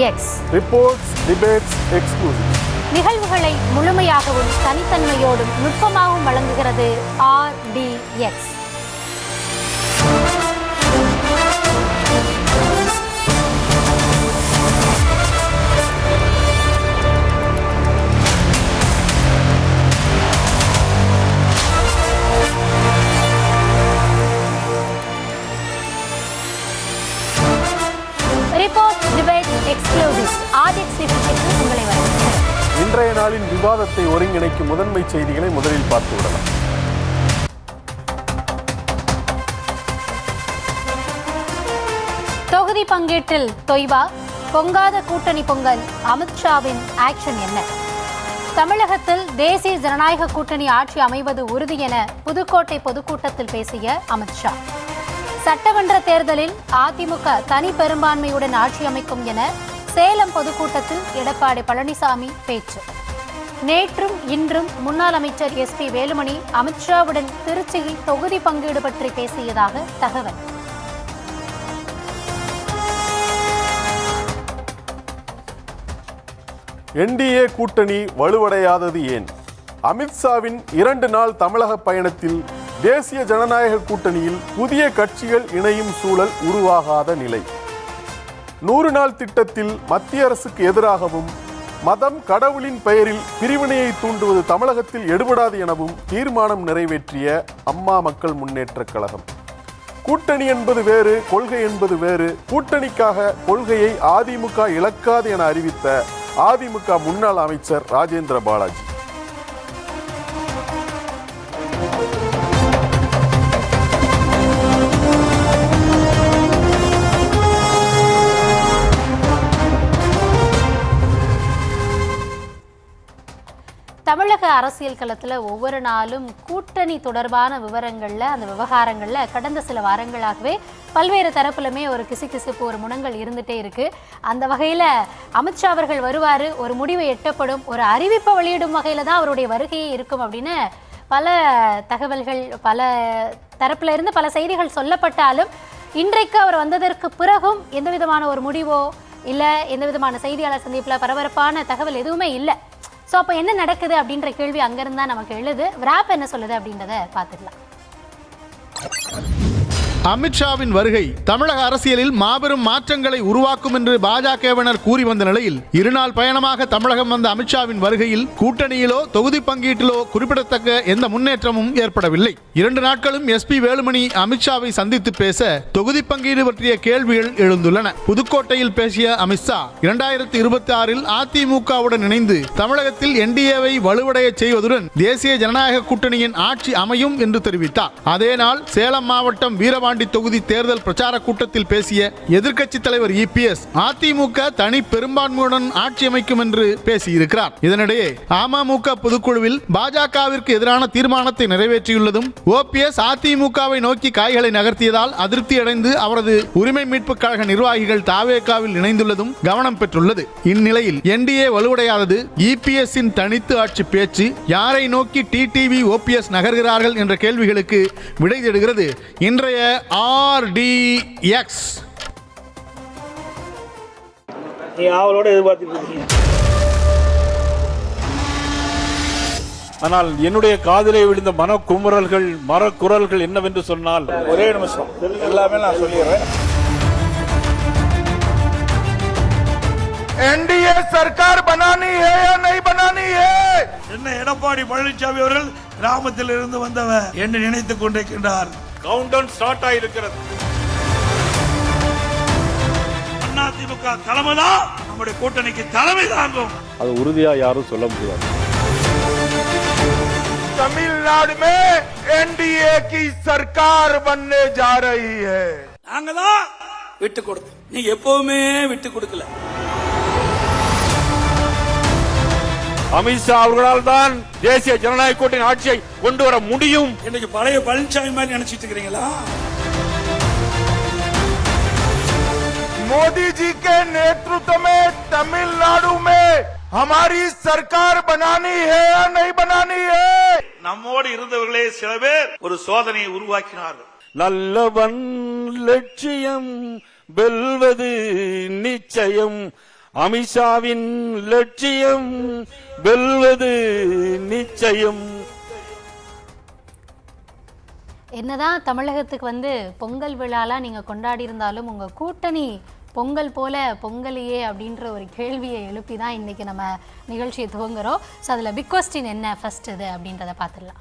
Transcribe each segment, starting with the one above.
RDX Reports, Debates, Exclusives. நிகழ்வுகளை முழுமையாகவும் தனித்தன்மையோடும் நுட்பமாகவும் வழங்குகிறது RDX. Report debate exclusives RDX நிகழ்ச்சிக்கு உங்களை வரவேற்கிறேன். இன்றைய நாளின் விவாதத்தை ஒருங்கிணைக்கும் முதன்மை செய்திகளை முதலில் பார்த்து விடலாம். தொகுதி பங்கீட்டில் தொய்வா, பொங்காத கூட்டணி பொங்கல், அமித்ஷாவின் ஆக்ஷன் என்ன? தமிழகத்தில் தேசிய ஜனநாயக கூட்டணி ஆட்சி அமைவது உறுதி என புதுக்கோட்டை பொதுக்கூட்டத்தில் பேசிய அமித்ஷா. சட்டமன்ற தேர்தலில் அதிமுக தனி பெரும்பான்மையுடன் ஆட்சி அமைக்கும் என சேலம் பொதுக்கூட்டத்தில் எடப்பாடி பழனிசாமி பேச்சு. நேற்றும் இன்றும் முன்னாள் அமைச்சர் SP வேலுமணி அமித்ஷாவுடன் திருச்சியில் தொகுதி பங்கீடு பற்றி பேசியதாக தகவல். NDA கூட்டணி வலுவடையாதது ஏன்? அமித்ஷாவின் 2 நாள் தமிழக பயணத்தில் தேசிய ஜனநாயக கூட்டணியில் புதிய கட்சிகள் இணையும் சூழல் உருவாகாத நிலை. 100 நாள் திட்டத்தில் மத்திய அரசுக்கு எதிராகவும் மதம் கடவுளின் பெயரில் பிரிவினையை தூண்டுவது தமிழகத்தில் எடுபடாது எனவும் தீர்மானம் நிறைவேற்றிய அம்மா மக்கள் முன்னேற்ற கழகம். கூட்டணி என்பது வேறு, கொள்கை என்பது வேறு. கூட்டணிக்காக கொள்கையை அதிமுக இழக்காது என அறிவித்த அதிமுக முன்னாள் அமைச்சர் ராஜேந்திர பாலாஜி. தமிழக அரசியல் களத்தில் ஒவ்வொரு நாளும் கூட்டணி தொடர்பான அந்த விவகாரங்களில் கடந்த சில வாரங்களாகவே பல்வேறு தரப்புலுமே ஒரு கிசுகிசுப்பு, ஒரு முனங்கள் இருந்துகிட்டே இருக்கு. அந்த வகையில் அமித்ஷா அவர்கள் வருவார், ஒரு முடிவு எட்டப்படும், ஒரு அறிவிப்பை வெளியிடும் வகையில் தான் அவருடைய வருகையே இருக்கும் அப்படின்னு பல தகவல்கள், பல தரப்புல இருந்து பல செய்திகள் சொல்லப்பட்டாலும் இன்றைக்கு அவர் வந்ததற்கு பிறகும் எந்த விதமான ஒரு முடிவோ இல்லை எந்த விதமான செய்தியாளர் சந்திப்பில் பரபரப்பான தகவல் எதுவுமே இல்லை. ஸோ அப்போ என்ன நடக்குது அப்படின்ற கேள்வி அங்கிருந்து தான் நமக்கு எழுது. விராப் என்ன சொல்லுது அப்படின்றத பார்த்துக்கலாம். அமித்ஷாவின் வருகை தமிழக அரசியலில் மாபெரும் மாற்றங்களை உருவாக்கும் என்று பாஜகவினர் கூறி வந்த நிலையில் 2 நாள் பயணமாக தமிழகம் வந்த அமித்ஷாவின் வருகையில் கூட்டணியிலோ தொகுதி பங்கீட்டிலோ குறிப்பிடத்தக்க எந்த முன்னேற்றமும் ஏற்படவில்லை. 2 நாட்களும் SP வேலுமணி அமித்ஷாவை சந்தித்து பேச தொகுதி பங்கீடு பற்றிய கேள்விகள் எழுந்துள்ளன. புதுக்கோட்டையில் பேசிய அமித்ஷா 2026இல் அதிமுகவுடன் இணைந்து தமிழகத்தில் NDAவை வலுவடைய செய்வதுடன் தேசிய ஜனநாயக கூட்டணியின் ஆட்சி அமையும் என்று தெரிவித்தார். அதே நாள் சேலம் மாவட்டம் வீரவாண்டி தொகுதி தேர்தல் பிரச்சார கூட்டத்தில் பேசிய எதிர்க்கட்சி தலைவர் EPS அதிமுக தனி பெரும்பான்மையுடன் ஆட்சி அமைக்கும் என்று பேசியிருக்கிறார். இதனிடையே அமமுக பொதுக்குழுவில் பாஜகவிற்கு எதிரான தீர்மானத்தை நிறைவேற்றியுள்ளதும் OPS அதிமுகவை நோக்கி காய்களை நகர்த்தியதால் அதிருப்தி அடைந்து அவரது உரிமை மீட்பு கழக நிர்வாகிகள் தாவேகாவில் இணைந்துள்ளதும் கவனம் பெற்றுள்ளது. இந்நிலையில் NDA வலுவடையாதது, EPS-இன் தனித்து ஆட்சி பேச்சு, யாரை நோக்கி TTV OPS நகர்கிறார்கள் என்ற கேள்விகளுக்கு விடை தேடுகிறது இன்றைய RDX. ஆனால் என்னுடைய காதிலே விழுந்த மனக்குமுறல்கள், மரக்குரல்கள் என்னவென்று சொன்னால், ஒரே நிமிஷம் எல்லாமே நான் சொல்லிடுறேன். NDA सरकार बनानी है या नहीं बनानी है? என்ன எடப்பாடி பழனிசாமி அவர்கள் கிராமத்தில் இருந்து வந்தவர் என்று நினைத்துக் கொண்டிருக்கின்றார். கவுண்ட் டவுன் ஸ்டார்ட் ஆயிருக்கிறது. அதிமுக தலைமை தான் நம்முடைய கூட்டணிக்கு தலைமை தாங்கும். அது உறுதியா யாரும் சொல்ல முடியாது. तमिलनाडु में NDA की सरकार बनने जा रही है. நாங்க தான் விட்டு கொடுத்தோம், நீங்க எப்பவுமே விட்டு கொடுக்கல. அமித்ஷா அவர்களால் தான் தேசிய ஜனநாயக கூட்டணி ஆட்சியை கொண்டு வர முடியும். இன்னைக்கு பழைய பழனிசாமி மாதிரி நினைச்சிட்டு இருக்கிறீங்களா? मोदी जी के नेतृत्व में तमिलनाडु में हमारी सरकार बनानी है या नहीं बनानी है? நம்மோடு இருந்தவர்களே சில பேர் ஒரு சோதனையை உருவாக்கினார்கள். நல்லவன் லட்சியம் வெல்வது நிச்சயம், அமித்ஷாவின் லட்சியம் வெல்வது நிச்சயம். என்னதான் தமிழகத்துக்கு வந்து பொங்கல் விழாலாம் நீங்க கொண்டாடி இருந்தாலும் உங்க கூட்டணி பொங்கல் போல பொங்கலையே அப்படின்ற ஒரு கேள்வியை எழுப்பி தான் இன்னைக்கு நம்ம நிகழ்ச்சியை துவங்குறோம். ஸோ அதில் பிக் கொஸ்டின் என்ன ஃபர்ஸ்ட் இது அப்படின்றத பார்த்துடலாம்.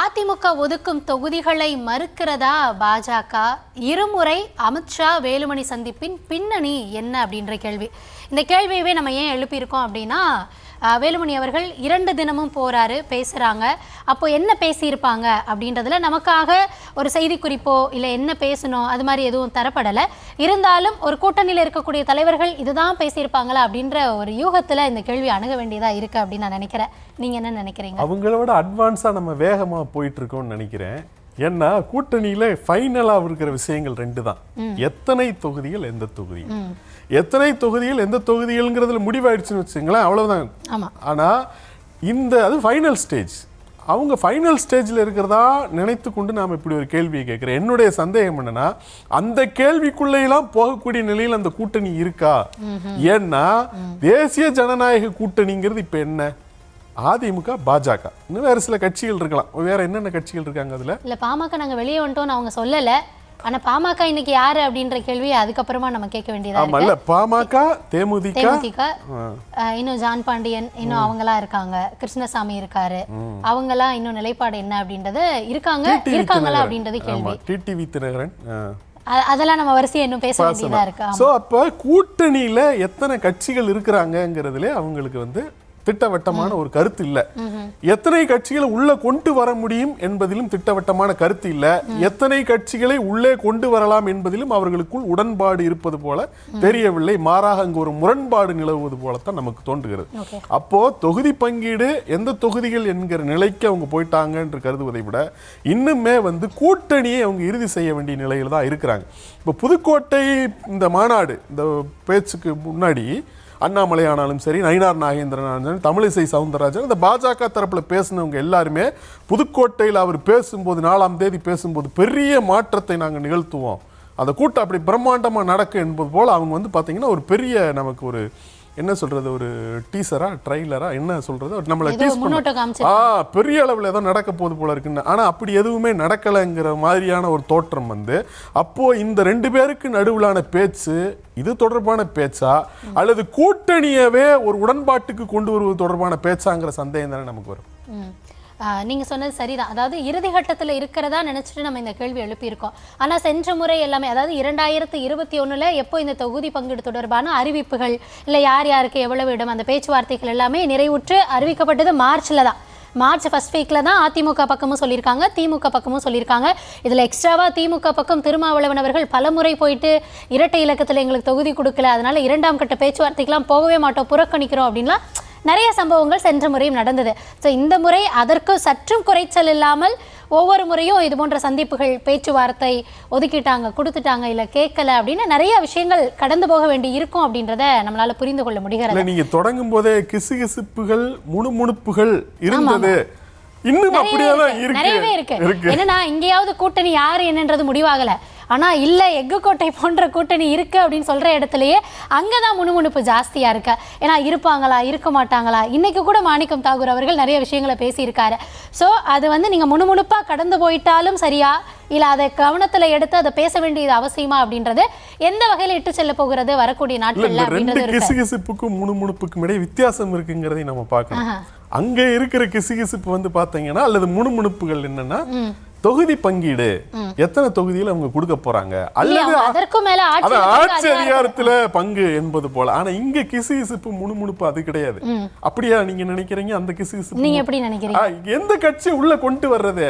அதிமுக ஒதுக்கும் தொகுதிகளை மறுக்கிறதா பாஜக? இருமுறை அமித்ஷா வேலுமணி சந்திப்பின் பின்னணி என்ன அப்படின்ற கேள்வி. இந்த கேள்வியவே நம்ம ஏன் எழுப்பியிருக்கோம் அப்படின்னா, வேலுமணி அவர்கள் 2 தினமும் போறாரு, பேசுறாங்க. அப்போ என்ன பேசியிருப்பாங்க அப்படின்றதுல நமக்காக ஒரு செய்தி குறிப்போ இல்லை என்ன பேசணும் அது மாதிரி எதுவும் தரப்படலை. இருந்தாலும் ஒரு கூட்டணியில் இருக்கக்கூடிய தலைவர்கள் இதுதான் பேசியிருப்பாங்களா அப்படின்ற ஒரு யூகத்தில் இந்த கேள்வி அணுக வேண்டியதாக இருக்கு அப்படின்னு நான் நினைக்கிறேன். நீங்க என்ன நினைக்கிறீங்க? அவங்களோட அட்வான்ஸாக நம்ம வேகமாக போயிட்டு இருக்கோம்னு நினைக்கிறேன். ஏன்னா கூட்டணியில ஃபைனலா இருக்கிற விஷயங்கள் 2 தான். எத்தனை தொகுதிகள் எந்த தொகுதி, எத்தனை தொகுதிகள் எந்த தொகுதிகள்ங்கிறதுல முடிவாயிடுச்சுன்னு வச்சுங்களேன், அவ்வளவுதான். ஆனா இந்த அது ஃபைனல் ஸ்டேஜ். அவங்க ஃபைனல் ஸ்டேஜில் இருக்கிறதா நினைத்து கொண்டு நாம் இப்படி ஒரு கேள்வியை கேட்குறேன். என்னுடைய சந்தேகம் என்னன்னா, அந்த கேள்விக்குள்ளேயெல்லாம் போகக்கூடிய நிலையில் அந்த கூட்டணி இருக்கா? ஏன்னா தேசிய ஜனநாயக கூட்டணிங்கிறது இப்போ என்ன? அதிமுக, பாஜக, இன்னும் வேற சில கட்சிகள் இருக்கலாம். வேற என்னென்ன கட்சிகள் இருக்காங்க அதுல? இல்ல பாமக நாங்க வெளியே வந்துட்டோம்னு அவங்க சொல்லல. ஆனா பாமக இன்னைக்கு யாரு அப்படின்ற கேள்வி அதுக்கப்புறமா நம்ம கேட்க வேண்டியதா இருக்கு. இல்ல பாமக, தேமுதிக, இன்னும் ஜான் பாண்டியன், இன்னும் அவங்களா இருக்காங்க, கிருஷ்ணசாமி இருக்காரு, அவங்கலாம் இன்னும் நிலைப்பாடு என்ன அப்படின்றது இருக்காங்களா அப்படின்றது கேள்வி. டிடிவி தினகரன், அதெல்லாம் நம்ம வரிசையை இன்னும் பேச வேண்டியதா இருக்கு. சோ அப்ப கூட்டணியில எத்தனை கட்சிகள் இருக்கிறாங்கிறதுல அவங்களுக்கு வந்து திட்டவட்டமான ஒரு கருத்து இல்ல. எத்தனை கட்சிகளை உள்ள கொண்டு வர முடியும் என்பதிலும் திட்டவட்டமான கருத்து இல்ல. எத்தனை கட்சிகளை உள்ளே கொண்டு வரலாம் என்பதிலும் அவர்களுக்குள் உடன்பாடு இருப்பது போல தெரியவில்லை. மாறாக அங்கு ஒரு முரண்பாடு நிலவுவது போலத்தான் நமக்கு தோன்றுகிறது. அப்போ தொகுதி பங்கீடு எந்த தொகுதிகள் என்கிற நிலைக்கு அவங்க போயிட்டாங்க என்று கருதுவதை விட இன்னுமே வந்து கூட்டணியை அவங்க இறுதி செய்ய வேண்டிய நிலையில தான் இருக்கிறாங்க. இப்போ புதுக்கோட்டை இந்த மாநாடு, இந்த பேச்சுக்கு முன்னாடி அண்ணாமலை ஆனாலும் சரி, நயினார் நாகேந்திரன் ஆனாலும், தமிழிசை சவுந்தரராஜன், இந்த பாஜக தரப்புல பேசினவங்க எல்லாருமே புதுக்கோட்டையில் அவர் பேசும்போது 4ஆம் தேதி பேசும்போது பெரிய மாற்றத்தை நாங்கள் நிகழ்த்துவோம், அந்த கூட்டம் அப்படி பிரம்மாண்டமா நடக்கும் என்பது போல அவங்க வந்து பாத்தீங்கன்னா ஒரு பெரிய நமக்கு ஒரு என்ன சொல்றது, ஒரு டீசரா ட்ரைலரா என்ன சொல்றது, நம்மள டீஸ் பண்ண பெரிய அளவில் ஏதோ நடக்க போது போல இருக்குன்னு. ஆனா அப்படி எதுவுமே நடக்கலைங்கிற மாதிரியான ஒரு தோற்றம் வந்து, அப்போ இந்த 2 பேருக்கு நடுவிலான பேச்சு இது தொடர்பான பேச்சா அல்லது கூட்டணியவே ஒரு உடன்பாட்டுக்கு கொண்டு வருவது தொடர்பான பேச்சாங்கிற சந்தேகம் தானே நமக்கு வரும். நீங்க சொன்னது சரிதான். அதாவது இறுதி கட்டத்தில் இருக்கிறதா நினைச்சிட்டு நம்ம இந்த கேள்வி எழுப்பியிருக்கோம். ஆனா சென்ற முறை எல்லாமே, அதாவது 2021 எப்போ இந்த தொகுதி பங்கீடு தொடர்பான அறிவிப்புகள் இல்லை யார் யாருக்கு எவ்வளவு இடம் அந்த பேச்சுவார்த்தைகள் எல்லாமே நிறைவுற்று அறிவிக்கப்பட்டது மார்ச்ல தான். மார்ச் ஃபர்ஸ்ட் வீக்ல தான் அதிமுக பக்கமும் சொல்லியிருக்காங்க, திமுக பக்கமும் சொல்லியிருக்காங்க. இதுல எக்ஸ்ட்ராவா திமுக பக்கம் திருமாவளவன் அவர்கள் பலமுறை போயிட்டு இரட்டை இலக்கத்தில் எங்களுக்கு தொகுதி கொடுக்கல, அதனால 2ஆம் கட்ட பேச்சுவார்த்தைக்கெல்லாம் போகவே மாட்டோம், புறக்கணிக்கிறோம் அப்படின்லாம் நிறைய சம்பவங்கள் சென்ற முறையும் நடந்தது. ஸோ இந்த முறை அதற்கு சற்றும் குறைச்சல் இல்லாமல் ஒவ்வொரு முறையும் இது போன்ற சந்திப்புகள், பேச்சுவார்த்தை ஒதுக்கிட்டாங்க, கொடுத்துட்டாங்க, இல்லை கேட்கல அப்படின்னு நிறைய விஷயங்கள் கடந்து போக வேண்டி இருக்கும் அப்படின்றத நம்மளால புரிந்து கொள்ள முடிகிறது. நீங்க தொடங்கும் போதே கிசுகிசுப்புகள், முணுமுணுப்புகள் இருந்தது, இன்னும் நிறையவே இருக்கு. என்னன்னா இங்கேயாவது கூட்டணி யாரு என்னன்றது முடிவாகல, ஆனா இல்ல எஃகு கோட்டை போன்ற கூட்டணி இருக்கு அப்படின்னு சொல்ற இடத்துலயே அங்கதான் முணுமுணுப்பு ஜாஸ்தியா இருக்கு. ஏன்னா இருப்பாங்களா இருக்க மாட்டாங்களா, இன்னைக்கு கூட மாணிக்கம் தாகூர் அவர்கள் நிறைய விஷயங்களை பேசியிருக்காரு. ஸோ அது வந்து நீங்க முணுமுணுப்பா கடந்து போயிட்டாலும் சரியா, இல்ல அதை கவனத்துல எடுத்து அதை பேச வேண்டியது அவசியமா அப்படின்றது எந்த வகையில இட்டு செல்ல போகிறது வரக்கூடிய நாட்கள்ல அப்படின்றது. கிசுகிசுப்புக்கும் முணுமுணுப்புக்கும் இடையே வித்தியாசம் இருக்குங்கிறதை நம்ம பார்க்கணும். அங்க இருக்கிற கிசுகிசுப்பு வந்து பாத்தீங்கன்னா அல்லது முணுமுணுப்புகள் என்னன்னா, தொகுதி பங்கீடு எத்தனை தொகுதியில் அவங்க கொடுக்க போறாங்க அல்லது ஆட்சி அதிகாரத்துல பங்கு என்பது போல. ஆனா இங்க கிசுகிசுப்பு முணுமுணுப்பு அது கிடையாது. அப்படியா நீங்க நினைக்கிறீங்க? அந்த கிசுகிசுப்பு நீங்க எப்படி நினைக்கிறீங்க? எந்த கட்சி உள்ள கொண்டு வர்றது?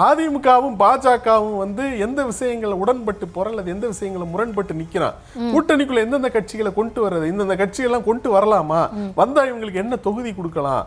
அதிமுகவும் பாஜகவும் வந்து எந்த விஷயங்களை உடன்பட்டு போறது, எந்த விஷயங்களை முரண்பட்டு நிக்கிறான், கூட்டணிக்குள்ள எந்தெந்த கட்சிகளை கொண்டு வர்றது, இந்தந்த கட்சிகள்லாம் கொண்டு வரலாமா, வந்தா இவங்களுக்கு என்ன தொகுதி கொடுக்கலாம்,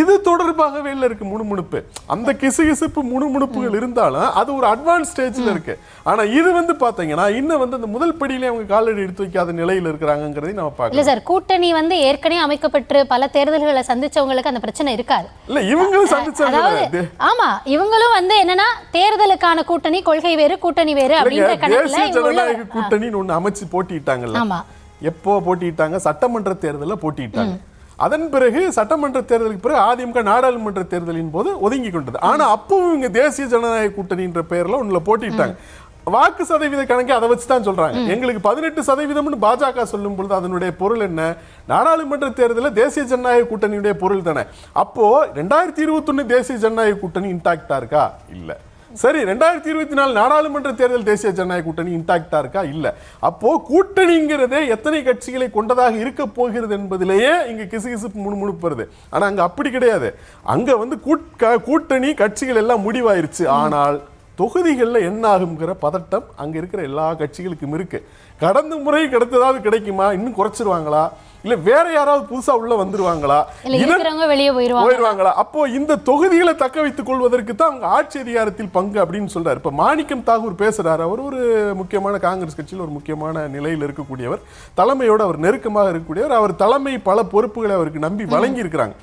இது தொடர்பாகவே இருக்கு முணுமுணுப்பு. அந்த கிசுகிசுப்பு முணுமுணுப்புகள் இருந்தாலும் அது ஒரு அட்வான்ஸ் ஸ்டேஜ்ல இருக்கு. ஆனா இது வந்து பாத்தீங்கன்னா இன்னும் வந்து அந்த முதல் படியிலே அவங்க காலடி எடுத்து வைக்காத நிலையில இருக்கிறாங்கிறதை நம்ம பார்க்கலாம். இல்ல சார், கூட்டணி வந்து ஏற்கனவே அமைக்கப்பட்டு பல தேர்தல்களை சந்திச்சவங்களுக்கு அந்த பிரச்சனை இருக்காது. இல்ல இவங்களும் சந்திச்சாங்க. ஆமா, இவங்களும் வந்து என்னன்னா தேர்தலுக்கான கூட்டணி, கொள்கை வேறு, கூட்டணி வேறு அப்படிங்கிற கணக்குல தேசிய ஜனநாயக கூட்டணின்னு ஒண்ணு அமைச்சு போட்டிட்டாங்கல்ல. ஆமா. எப்போ போட்டிட்டாங்க? சட்டமன்ற தேர்தலில் போட்டிட்டாங்க. அதன் பிறகு சட்டமன்ற தேர்தலுக்கு பிறகு அதிமுக நாடாளுமன்ற தேர்தலின் போது ஒதுங்கி கொண்டது. ஆனா அப்பவும் இங்க தேசிய ஜனநாயக கூட்டணின்ற பெயர்ல ஒண்ணுல போட்டிட்டாங்க. வாக்கு சதவீத கணக்கு அதை வச்சுதான் சொல்றாங்க. எங்களுக்கு 18% பாஜக சொல்லும் பொழுது அதனுடைய பொருள் என்ன? நாடாளுமன்ற தேர்தலில் தேசிய ஜனநாயக கூட்டணியுடைய பொருள் தானே. அப்போ 2021 தேசிய ஜனநாயக கூட்டணி இன்டாக்டா இருக்கா? இல்ல. சரி, 2024 நாடாளுமன்ற தேர்தல் தேசிய ஜனநாயக கூட்டணி இன்டாக்டா இருக்கா? இல்ல. அப்போ கூட்டணிங்கிறதே எத்தனை கட்சிகளை கொண்டதாக இருக்க போகிறது என்பதிலேயே இங்க கிசுகிசுப்பு முணுமுணுப்பு வருது. ஆனா அங்க அப்படி கிடையாது. அங்க வந்து கூட்டணி கட்சிகள் எல்லாம் முடிவாயிருச்சு. ஆனால் தொகுதிகளில் என்ன ஆகுங்கிற பதட்டம் அங்க இருக்கிற எல்லா கட்சிகளுக்கும் இருக்கு. கடந்த முறை கிடைத்ததாவது கிடைக்குமா? இன்னும் குறைச்சிருவாங்களா? இல்ல வேற யாராவது புதுசா உள்ள வந்துருவாங்களா? வெளியே போயிருவாங்களா? அப்போ இந்த தொகுதிகளை தக்க வைத்துக் கொள்வதற்கு தான் அவங்க ஆட்சி அதிகாரத்தில் பங்கு அப்படின்னு சொல்றாரு. இப்ப மாணிக்கம் தாகூர் பேசுறாரு. அவர் ஒரு முக்கியமான காங்கிரஸ் கட்சியில் ஒரு முக்கியமான நிலையில் இருக்கக்கூடியவர், தலைமையோடு அவர் நெருக்கமாக இருக்கக்கூடியவர். அவர் தலைமை பல பொறுப்புகளை அவருக்கு நம்பி வழங்கி இருக்கிறாங்க.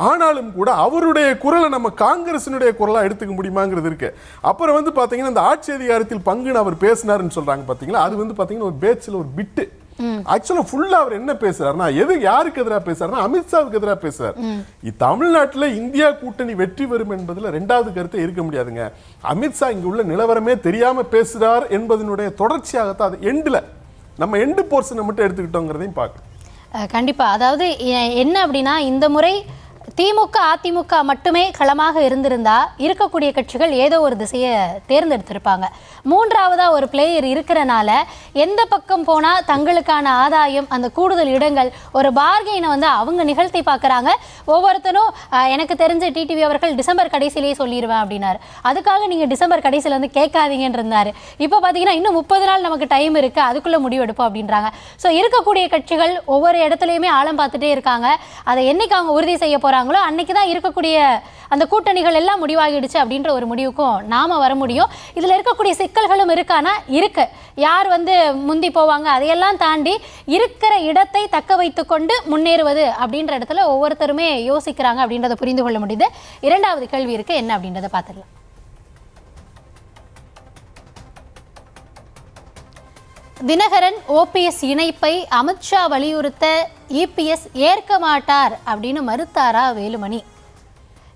ஆனாலும் கூட அவருடைய குரலை நம்ம காங்கிரசினுடைய குரலா எடுத்துக்க முடியுமாங்கிறது இருக்கு. அப்புறம் வந்து பாத்தீங்கன்னா இந்த ஆட்சி அதிகாரத்தில் பங்குன்னு அவர் பேசினாருன்னு சொல்றாங்க பாத்தீங்களா. அது வந்து பாத்தீங்கன்னா ஒரு பேச்சில் ஒரு பிட்டு. ஆக்சுவலா ஃபுல்லா அவர் என்ன பேசுறாருன்னா, யாருக்கு எதிராக பேசுறாருன்னா அமித்ஷாவுக்கு எதிராக பேசுறாரு. தமிழ்நாட்டில் இந்தியா கூட்டணி வெற்றி பெறும் என்பதுல ரெண்டாவது கருத்தை இருக்க முடியாதுங்க. அமித்ஷா இங்க உள்ள நிலவரமே தெரியாம பேசுறார் என்பதனுடைய தொடர்ச்சியாகத்தான் அது எண்டுல நம்ம எண்டு போர்ஷனை மட்டும் எடுத்துக்கிட்டோங்கிறதையும் பார்க்கணும். கண்டிப்பா. அதாவது என்ன அப்படின்னா, இந்த முறை திமுக அதிமுக மட்டுமே களமாக இருந்திருந்தா இருக்கக்கூடிய கட்சிகள் ஏதோ ஒரு திசையை தேர்ந்தெடுத்திருப்பாங்க. மூன்றாவதா ஒரு பிளேயர் இருக்கிறனால எந்த பக்கம் போனா தங்களுக்கான ஆதாயம், அந்த கூடுதல் இடங்கள், ஒரு பார்கெயினை வந்து அவங்க நிகழ்த்தி பார்க்குறாங்க. ஒவ்வொருத்தரும் எனக்கு தெரிஞ்ச டிடிவி அவர்கள் டிசம்பர் கடைசியிலேயே சொல்லிடுவேன் அப்படின்னாரு. அதுக்காக நீங்கள் டிசம்பர் கடைசியில் வந்து கேட்காதீங்கன்னு இருந்தாரு. இப்போ பார்த்தீங்கன்னா இன்னும் 30 நாள் நமக்கு டைம் இருக்குது, அதுக்குள்ளே முடிவெடுப்போம் அப்படின்றாங்க. ஸோ இருக்கக்கூடிய கட்சிகள் ஒவ்வொரு இடத்துலையுமே ஆழம் பார்த்துட்டே இருக்காங்க. அதை என்னைக்கு அவங்க உறுதி செய்ய போகிறாங்களோ அன்னைக்கு தான் இருக்கக்கூடிய அந்த கூட்டணிகள் எல்லாம் முடிவாகிடுச்சு அப்படின்ற ஒரு முடிவுக்கும் நாம வர முடியும். இதில் இருக்கக்கூடிய சிக்கல்களும் இருக்கானா இருக்கு. யார் வந்து முந்தி போவாங்க, அதையெல்லாம் தாண்டி இருக்கிற இடத்தை தக்க வைத்து கொண்டு முன்னேறுவது அப்படின்ற இடத்துல ஒவ்வொருத்தருமே யோசிக்கிறாங்க அப்படின்றத புரிந்து கொள்ள முடியுது. இரண்டாவது கேள்வி இருக்கு, என்ன அப்படின்றத பார்த்துடலாம். தினகரன் ஓபிஎஸ் இணைப்பை அமித்ஷா வலியுறுத்த இபிஎஸ் ஏற்க மாட்டார் அப்படின்னு மறுத்தாரா வேலுமணி?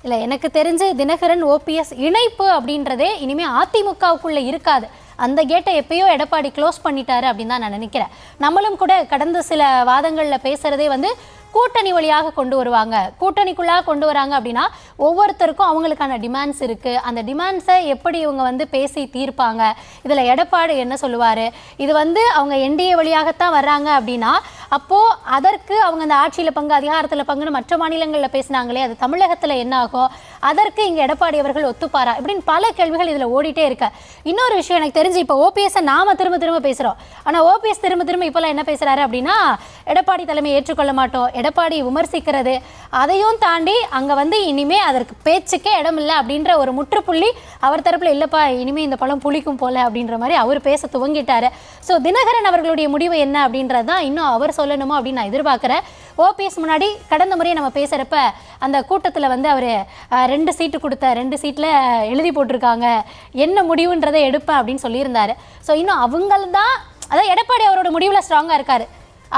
இல்லை, எனக்கு தெரிஞ்சு தினகரன் ஓபிஎஸ் இணைப்பு அப்படின்றதே இனிமே அதிமுகவுக்குள்ள இருக்காது. அந்த கேட்டை எப்பயோ எடப்பாடி க்ளோஸ் பண்ணிட்டாரு அப்படின்னு தான் நான் நினைக்கிறேன். நம்மளும் கூட கடந்த சில வாதங்களில் பேசுறதே வந்து கூட்டணி வழியாக கொண்டு வருவாங்க, கூட்டணிக்குள்ளாக கொண்டு வராங்க அப்படின்னா ஒவ்வொருத்தருக்கும் அவங்களுக்கான டிமாண்ட்ஸ் இருக்குது. அந்த டிமாண்ட்ஸை எப்படி இவங்க வந்து பேசி தீர்ப்பாங்க, இதில் எடப்பாடி என்ன சொல்லுவார், இது வந்து அவங்க என்டிஏ வழியாகத்தான் வர்றாங்க அப்படின்னா அப்போது அதற்கு அவங்க அந்த ஆட்சியில் பங்கு, அதிகாரத்தில் பங்குன்னு மற்ற மாநிலங்களில் பேசினாங்களே, அது தமிழகத்தில் என்ன ஆகும், அதற்கு இங்கே எடப்பாடி அவர்கள் ஒத்துப்பாரா இப்படின்னு பல கேள்விகள் இதில் ஓடிட்டே இருக்க. இன்னொரு விஷயம் எனக்கு தெரிஞ்சு இப்போ ஓபிஎஸ்ஸை நாம திரும்ப திரும்ப பேசுகிறோம். ஆனால் ஓபிஎஸ் திரும்ப திரும்ப இப்போலாம் என்ன பேசுகிறாரு அப்படின்னா, எடப்பாடி தலைமையை ஏற்றுக்கொள்ள மாட்டோம், எடப்பாடி விமர்சிக்கிறது, அதையும் தாண்டி அங்கே வந்து இனிமே அதற்கு பேச்சுக்கே இடம் இல்லை அப்படின்ற ஒரு முற்றுப்புள்ளி அவர் தரப்பில் இல்லைப்பா, இனிமே இந்த பழம் புளிக்கும் போல அப்படின்ற மாதிரி அவர் பேச துவங்கிட்டாரு. ஸோ தினகரன் அவர்களுடைய முடிவு என்ன அப்படின்றது தான் இன்னும் அவர் சொல்லணுமோ அப்படின்னு நான் எதிர்பார்க்குறேன். ஓபிஎஸ் முன்னாடி கடந்த முறையை நம்ம பேசுகிறப்ப அந்த கூட்டத்தில் வந்து அவர் 2 சீட்டு கொடுத்த 2 சீட்டில் எழுதி போட்டிருக்காங்க, என்ன முடிவுன்றதை எடுப்பேன் அப்படின்னு சொல்லியிருந்தாரு. ஸோ இன்னும் அவங்கள்தான், அதாவது எடப்பாடி அவரோட முடிவில் ஸ்ட்ராங்காக இருக்கார்.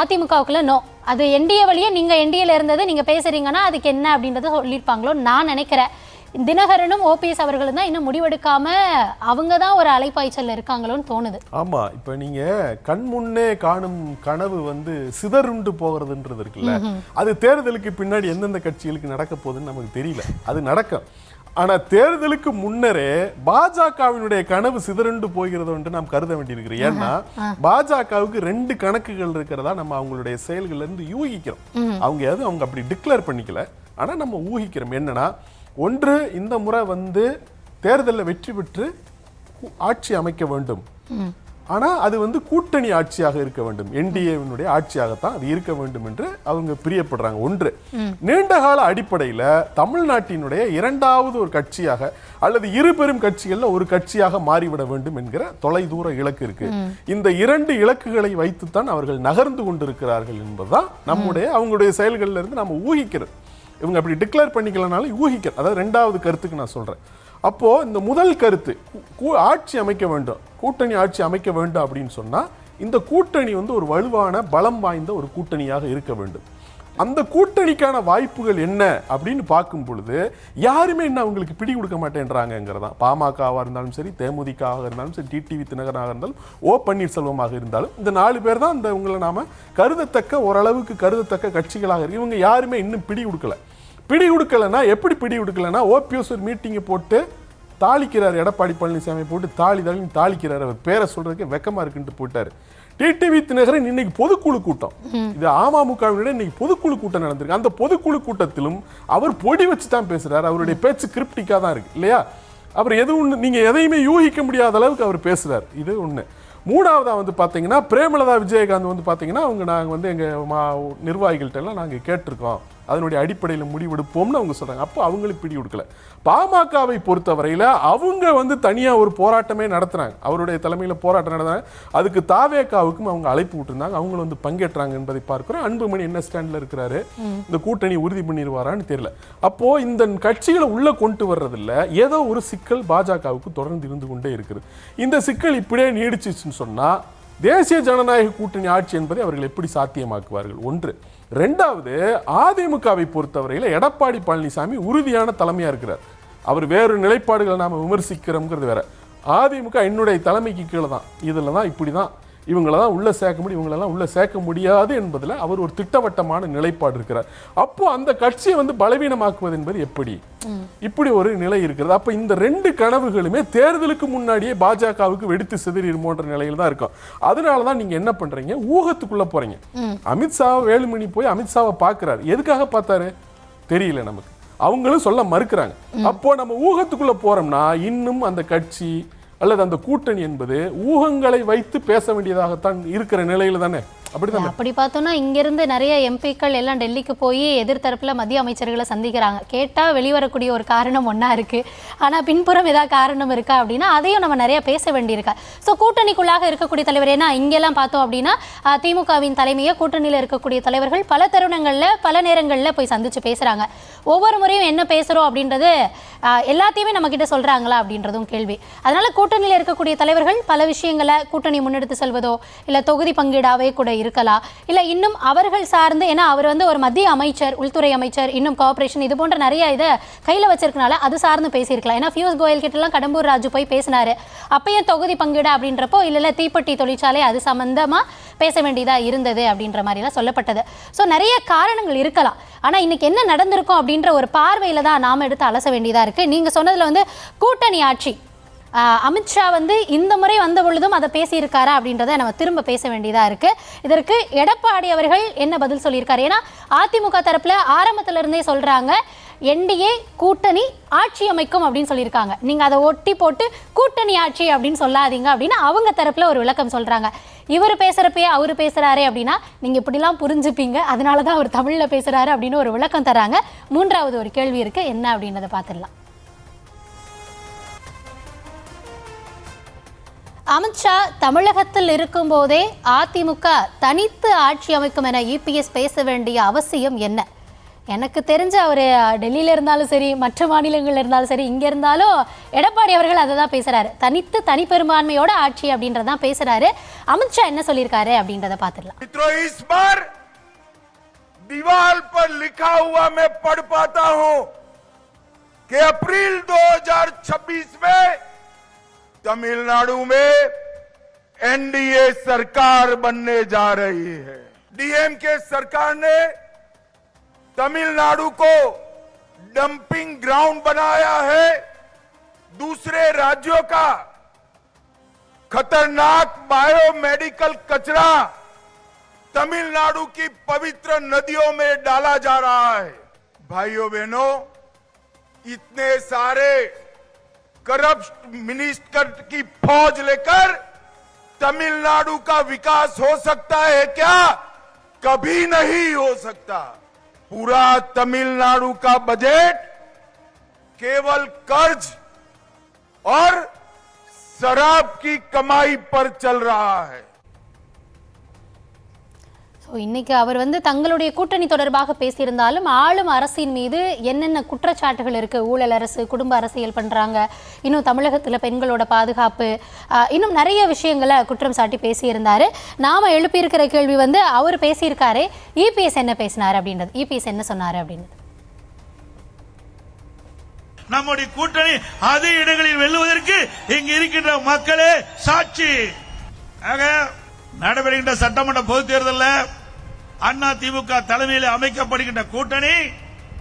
அதிமுகவுக்குள்ள நோ, அது என்டிஏ வழியே நீங்கள் என்டிஏல இருந்தது நீங்கள் பேசுகிறீங்கன்னா அதுக்கு என்ன அப்படின்றத சொல்லியிருப்பாங்களோ நான் நினைக்கிறேன். தினகரனும் ஓபிஎஸ் அவர்களும் தான் இன்னும் முடிவெடுக்காம அவங்க தான் ஒரு அலைப்பாய்ச்சல் இருக்காங்களோன்னு தோணுது. ஆமா, இப்ப நீங்க கண் முன்னே காணும் கனவு வந்து சிதறுண்டு போகிறதுன்றது இருக்குல்ல, அது தேர்தலுக்கு பின்னாடி எந்தெந்த கட்சிகளுக்கு நடக்க போகுதுன்னு நமக்கு தெரியல. அது நடக்கும். ஆனா தேர்தலுக்கு முன்னரே பாஜகவினுடைய கனவு சிதறண்டு போகிறத நாம் கருத வேண்டியிருக்கு. ஏன்னா பாஜகவுக்கு 2 கணக்குகள் இருக்கிறதா நம்ம அவங்களுடைய செயல்கள்ல இருந்து யூகிக்கிறோம். அவங்க அப்படி டிக்ளேர் பண்ணிக்கல, ஆனா நம்ம ஊகிக்கிறோம். என்னன்னா, ஒன்று, இந்த முறை வந்து தேர்தலில் வெற்றி பெற்று ஆட்சி அமைக்க வேண்டும், ஆனா அது வந்து கூட்டணி ஆட்சியாக இருக்க வேண்டும், என்டிஏவினுடைய ஆட்சியாகத்தான் அது இருக்க வேண்டும் என்று அவங்க பிரியப்படுறாங்க. ஒன்று, நீண்டகால அடிப்படையில் தமிழ்நாட்டினுடைய 2வது ஒரு கட்சியாக அல்லது 2 பெரும் கட்சிகள்ல ஒரு கட்சியாக மாறிவிட வேண்டும் என்கிற தொலைதூர இலக்கு இருக்கு. இந்த 2 இலக்குகளை வைத்துத்தான் அவர்கள் நகர்ந்து கொண்டிருக்கிறார்கள் என்பதுதான் அவங்களுடைய செயல்கள்ல இருந்து நம்ம ஊகிக்கிறது. இவங்க அப்படி டிக்ளேர் பண்ணிக்கலனாலும் ஊகிக்கிறது. அதாவது 2வது கருத்துக்கு நான் சொல்றேன். அப்போ இந்த முதல் கருத்து ஆட்சி அமைக்க வேண்டும், கூட்டணி ஆட்சி அமைக்க வேண்டும் அப்படின்னு சொன்னா இந்த கூட்டணி வந்து ஒரு வலுவான பலம் வாய்ந்த ஒரு கூட்டணியாக இருக்க வேண்டும். அந்த கூட்டணிக்கான வாய்ப்புகள் என்ன அப்படின்னு பார்க்கும் பொழுது யாருமே என்ன அவங்களுக்கு பிடி கொடுக்க மாட்டேன்றாங்கிறதா. பாமகவாக இருந்தாலும் சரி, தேமுதிகவாக இருந்தாலும் சரி, டிடிவி தினகரனாக இருந்தாலும், ஓ பன்னீர்செல்வமாக இருந்தாலும், இந்த 4 பேர் தான் இந்த உங்களை நாம கருதத்தக்க ஓரளவுக்கு கருதத்தக்க கட்சிகளாக இருக்கு. இவங்க யாருமே இன்னும் பிடி கொடுக்கல. பிடி கொடுக்கலன்னா எப்படி பிடி கொடுக்கலன்னா, ஓபிஎஸ் ஒரு மீட்டிங்கை போட்டு தாளிக்கிறார், எடப்பாடி பழனிசாமி போட்டு தாளிக்கிறார். அவர் பேரை சொல்றதுக்கு வெக்கமா இருக்குன்ட்டு போட்டாரு. டிடிவி தினகரன் இன்னைக்கு பொதுக்குழு கூட்டம், இது அமமுகவினுடைய இன்னைக்கு பொதுக்குழு கூட்டம் நடந்திருக்கு. அந்த பொதுக்குழு கூட்டத்திலும் அவர் பொடி வச்சு தான் பேசுறாரு. அவருடைய பேச்சு கிரிப்டிக்கா தான் இருக்கு இல்லையா? அவர் எதுவும் நீங்க எதையுமே யூகிக்க முடியாத அளவுக்கு அவர் பேசுறாரு. இது ஒண்ணு. மூணாவதா வந்து பாத்தீங்கன்னா பிரேமலதா விஜயகாந்த் வந்து பாத்தீங்கன்னா நாங்க வந்து எங்க நிர்வாகிகள்ட்ட எல்லாம் நாங்க கேட்டிருக்கோம், அதனுடைய அடிப்படையில் முடிவெடுப்போம்னு அவங்க சொல்றாங்க. அப்போ அவங்களுக்கு பிடி கொடுக்கல. பாமகவை பொறுத்தவரையில அவங்க வந்து தனியா ஒரு போராட்டமே நடத்துறாங்க, அவருடைய தலைமையில் போராட்டம் நடத்துறாங்க. அதுக்கு தாவேகாவுக்கும் அவங்க அழைப்பு விட்டுருந்தாங்க, அவங்க வந்து பங்கேற்றாங்க என்பதை பார்க்கிறோம். அன்புமணி என்ன ஸ்டாண்ட்ல இருக்கிறாரு, இந்த கூட்டணி உறுதி பண்ணிடுவாரான்னு தெரியல. அப்போ இந்த கட்சிகளை உள்ள கொண்டு வர்றதில்ல ஏதோ ஒரு சிக்கல் பாஜகவுக்கு தொடர்ந்து இருந்து கொண்டே இருக்குது. இந்த சிக்கல் இப்படியே நீடிச்சுன்னு சொன்னா தேசிய ஜனநாயக கூட்டணி ஆட்சி என்பதை அவர்கள் எப்படி சாத்தியமாக்குவார்கள்? ஒன்று. ரெண்டாவது, அதிமுகவை பொறுத்தவரையில் எடப்பாடி பழனிசாமி உறுதியான தலைமையா இருக்கிறார். அவர் வேறு நிலைப்பாடுகளை நாம விமர்சிக்கிறோம்ங்கிறது வேற. அதிமுக என்னுடைய தலைமைக்கு கீழே தான், இதுல தான் இப்படிதான், இவங்களதான் உள்ள சேர்க்க முடியும், இவங்களெல்லாம் உள்ள சேர்க்க முடியாது என்பதில் அவர் ஒரு திட்டவட்டமான நிலைப்பாடு இருக்கிறார். அப்போ அந்த கட்சியை வந்து பலவீனமாக்குவது என்பது எப்படி? இப்படி ஒரு நிலை இருக்கிறது. அப்ப இந்த 2 கனவுகளுமே தேர்தலுக்கு முன்னாடியே பாஜகவுக்கு வெடித்து சிதறிடுமோன்ற நிலையில் தான் இருக்கும். அதனாலதான் நீங்க என்ன பண்றீங்க, ஊகத்துக்குள்ள போறீங்க. அமித்ஷா வேலுமணி போய் அமித்ஷாவை பார்க்கிறாரு. எதுக்காக பார்த்தாரு தெரியல நமக்கு, அவங்களும் சொல்ல மறுக்கிறாங்க. அப்போ நம்ம ஊகத்துக்குள்ள போறோம்னா இன்னும் அந்த கட்சி அல்லது அந்த கூட்டணி என்பது ஊகங்களை வைத்து பேச வேண்டியதாகத்தான் இருக்கிற நிலையில தானே. அப்படி பார்த்தோம்னா இங்கிருந்து நிறைய எம்பிக்கள் எல்லாம் டெல்லிக்கு போய் எதிர்த்தரப்புல மத்திய அமைச்சர்களை சந்திக்கிறாங்க. கேட்டா வெளிவரக்கூடிய ஒரு காரணம் ஒன்னா இருக்கு, ஆனா பின்புறம் ஏதாவது காரணம் இருக்கா அப்படின்னா அதையும் நம்ம நிறைய பேச வேண்டியிருக்கா. ஸோ கூட்டணிக்குள்ளாக இருக்கக்கூடிய தலைவர், ஏன்னா இங்கெல்லாம் பார்த்தோம் அப்படின்னா திமுகவின் தலைமையை கூட்டணியில் இருக்கக்கூடிய தலைவர்கள் பல தருணங்கள்ல பல நேரங்கள்ல போய் சந்திச்சு பேசுறாங்க. ஒவ்வொரு முறையும் என்ன பேசுறோம் அப்படின்றது எல்லாத்தையுமே நம்ம கிட்ட சொல்றாங்களா அப்படின்றதும் கேள்வி. அதனால கூட்டணியில் இருக்கக்கூடிய தலைவர்கள் பல விஷயங்களை கூட்டணி முன்னெடுத்து செல்வதோ இல்ல தொகுதி பங்கீடாவே கூட இருக்கலாம், இல்ல இன்னும் அவர்கள் சார்ந்து, ஏன்னா அவர் வந்து ஒரு மத்திய அமைச்சர், உள்துறை அமைச்சர், இன்னும் கோஆபரேஷன், இது போன்ற நிறைய இதை கையில வச்சிருக்கனால அது சார்ந்து பேசியிருக்கலாம். ஏன்னா பியூஷ் கோயல் கிட்ட எல்லாம் கடம்பூர் ராஜு போய் பேசினாரு, அப்பயும் தொகுதி பங்கீடு அப்படின்றப்போ இல்ல தீப்பெட்டி தொழிற்சாலை அது சம்பந்தமா பேச வேண்டியதா இருந்தது அப்படின்ற மாதிரி எல்லாம் சொல்லப்பட்டது. ஸோ நிறைய காரணங்கள் இருக்கலாம். ஆனா இன்னைக்கு என்ன நடந்திருக்கும் அப்படின்ற ஒரு பார்வையில தான் நாம எடுத்து அலச வேண்டியதா இருக்கு. நீங்க சொன்னதுல வந்து கூட்டணி ஆட்சி, அமித்ஷா வந்து இந்த முறை வந்த பொழுதும் அதை பேசியிருக்காரா அப்படின்றத நம்ம திரும்ப பேச வேண்டியதா இருக்கு. இதற்கு எடப்பாடி அவர்கள் என்ன பதில் சொல்லியிருக்காரு? ஏன்னா அதிமுக தரப்புல ஆரம்பத்துல இருந்தே சொல்றாங்க என்டிஏ கூட்டணி ஆட்சி அமைக்கும் அப்படின்னு சொல்லியிருக்காங்க. நீங்க அதை ஒட்டி போட்டு கூட்டணி ஆட்சி அப்படின்னு சொல்லாதீங்க அப்படின்னு அவங்க தரப்புல ஒரு விளக்கம் சொல்றாங்க. இவர் பேசுறப்பயே அவரு பேசுறாரு அப்படின்னா நீங்க இப்படிலாம் புரிஞ்சுப்பீங்க, அதனாலதான் அவர் தமிழ்ல பேசுறாரு அப்படின்னு ஒரு விளக்கம் தராங்க. மூன்றாவது ஒரு கேள்வி இருக்கு, என்ன அப்படின்றத பார்த்துடலாம். அமித்ஷா தமிழகத்தில் இருக்கும் போதே அதிமுக தனித்து ஆட்சி அமைக்கும் என இபிஎஸ் பேச வேண்டிய அவசியம் என்ன? எனக்கு தெரிஞ்ச அவர் டெல்லியில இருந்தாலும் சரி, மற்ற மாநிலங்கள்ல இருந்தாலும் சரி, இங்க இருந்தாலும் எடப்பாடி அவர்கள் அதை தான் பேசுறாரு, தனித்து தனிப்பெரும்பான்மையோட ஆட்சி அப்படின்றதான் பேசுறாரு. அமித்ஷா என்ன சொல்லியிருக்காரு அப்படின்றத பார்த்துடலாம். इस बार दीवार पर लिखा हुआ मैं पढ़ पाता हूं कि अप्रैल 2026 में तमिलनाडु में एनडीए सरकार बनने जा रही है। डीएमके सरकार ने तमिलनाडु को डंपिंग ग्राउंड बनाया है, दूसरे राज्यों का खतरनाक बायोमेडिकल कचरा तमिलनाडु की पवित्र नदियों में डाला जा रहा है। भाइयों बहनों, इतने सारे करप्ट मिनिस्टर की फौज लेकर तमिलनाडु का विकास हो सकता है क्या? कभी नहीं हो सकता। पूरा तमिलनाडु का बजट केवल कर्ज और शराब की कमाई पर चल रहा है। இன்னைக்கு அவர் வந்து தங்களுடைய கூட்டணி தொடர்பாக பேசியிருந்தாலும் ஆளும் அரசின் மீது என்னென்ன குற்றச்சாட்டுகள் இருக்கு, ஊழல் அரசு, குடும்ப அரசியல் பண்றாங்க, இன்னும் தமிழகத்துல பெண்களோட பாதுகாப்பு, இன்னும் நிறைய விஷயங்களை குற்றம் சாட்டி பேசியிருந்தாரு. நாம எழுப்பியிருக்கிற கேள்வி வந்து அவர் பேசியிருக்காரு, இபிஎஸ் என்ன பேசினாரு அப்படின்றது, இபிஎஸ் என்ன சொன்னாரு அப்படின்றது. நம்முடைய கூட்டணி அதே இடங்களில் வெல்லுவதற்கு இங்கு இருக்கின்ற மக்களே சாட்சி. நடைபெறுகின்ற சட்டமன்ற பொதுத் தேர்தலில் அண்ணா திமுக தலைமையில் அமைக்கப்படுகின்ற கூட்டணி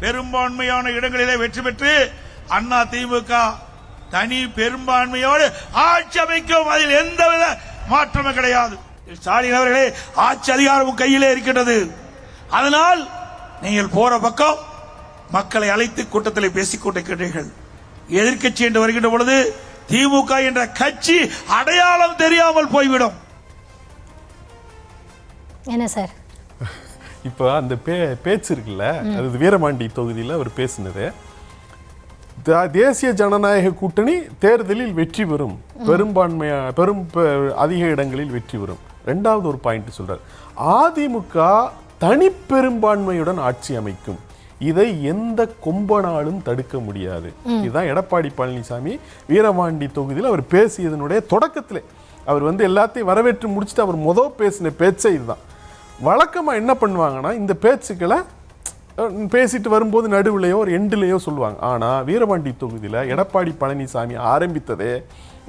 பெரும்பான்மையான இடங்களிலே வெற்றி பெற்று அண்ணா திமுக தனி பெரும்பான்மையோடு ஆட்சி அமைக்கும். அதில் எந்தவித மாற்றமும் கிடையாது. ஸ்டாலின் அவர்களே, ஆட்சி அதிகாரமும் கையிலே இருக்கின்றது. அதனால் நீங்கள் போற பக்கம் மக்களை அழைத்து கூட்டத்தில் பேசிக் கொண்டிருக்கிறீர்கள். எதிர்க்கட்சி என்று வருகின்ற பொழுது திமுக என்ற கட்சி அடையாளம் தெரியாமல் போய்விடும். என்ன சார் இப்போ அந்த பேச்சு இருக்குல்ல, அது வீரபாண்டி தொகுதியில் அவர் பேசினது, தேசிய ஜனநாயக கூட்டணி தேர்தலில் வெற்றி பெறும், அதிக இடங்களில் வெற்றி பெறும். ரெண்டாவது ஒரு பாயிண்ட் சொல்றார், அதிமுக தனிப்பெரும்பான்மையுடன் ஆட்சி அமைக்கும், இதை எந்த கொம்பனாலும் தடுக்க முடியாது. இதுதான் எடப்பாடி பழனிசாமி வீரபாண்டி தொகுதியில் அவர் பேசியதனுடைய தொடக்கத்திலே அவர் வந்து எல்லாத்தையும் வரவேற்று முடிச்சுட்டு அவர் முதல் பேசின பேச்சே இதுதான். வழக்கமாக என்ன பண்ணுவாங்கன்னா, இந்த பேச்சுக்களை பேசிட்டு வரும்போது நடுவுலையோ ஒரு எண்டுலையோ சொல்லுவாங்க. ஆனால் வீரபாண்டி தொகுதியில் எடப்பாடி பழனிசாமி ஆரம்பித்ததே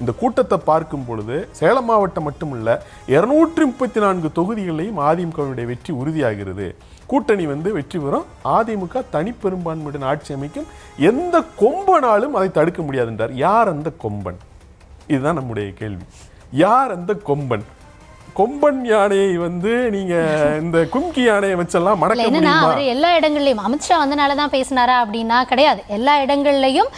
இந்த கூட்டத்தை பார்க்கும் பொழுது சேலம் மாவட்டம் மட்டுமல்ல 234 தொகுதிகளிலையும் அதிமுகவுடைய வெற்றி உறுதியாகிறது. கூட்டணி வந்து வெற்றி பெறும், அதிமுக தனிப்பெரும்பான்மையுடன் ஆட்சி அமைக்கும், எந்த கொம்பனாலும் அதை தடுக்க முடியாது என்றார். யார் அந்த கொம்பன்? இதுதான் நம்முடைய கேள்வி. யார் அந்த கொம்பன்? கொம்பன் யானையை வந்து நீங்க இந்த கும்கி யானையை வச்செல்லாம் மடக்க முடியுமா? அவர் எல்லா இடங்கள்லயும் அமித்ஷா வந்தனாலதான் பேசினாரா அப்படின்னா கிடையாது. எல்லா இடங்கள்லயும்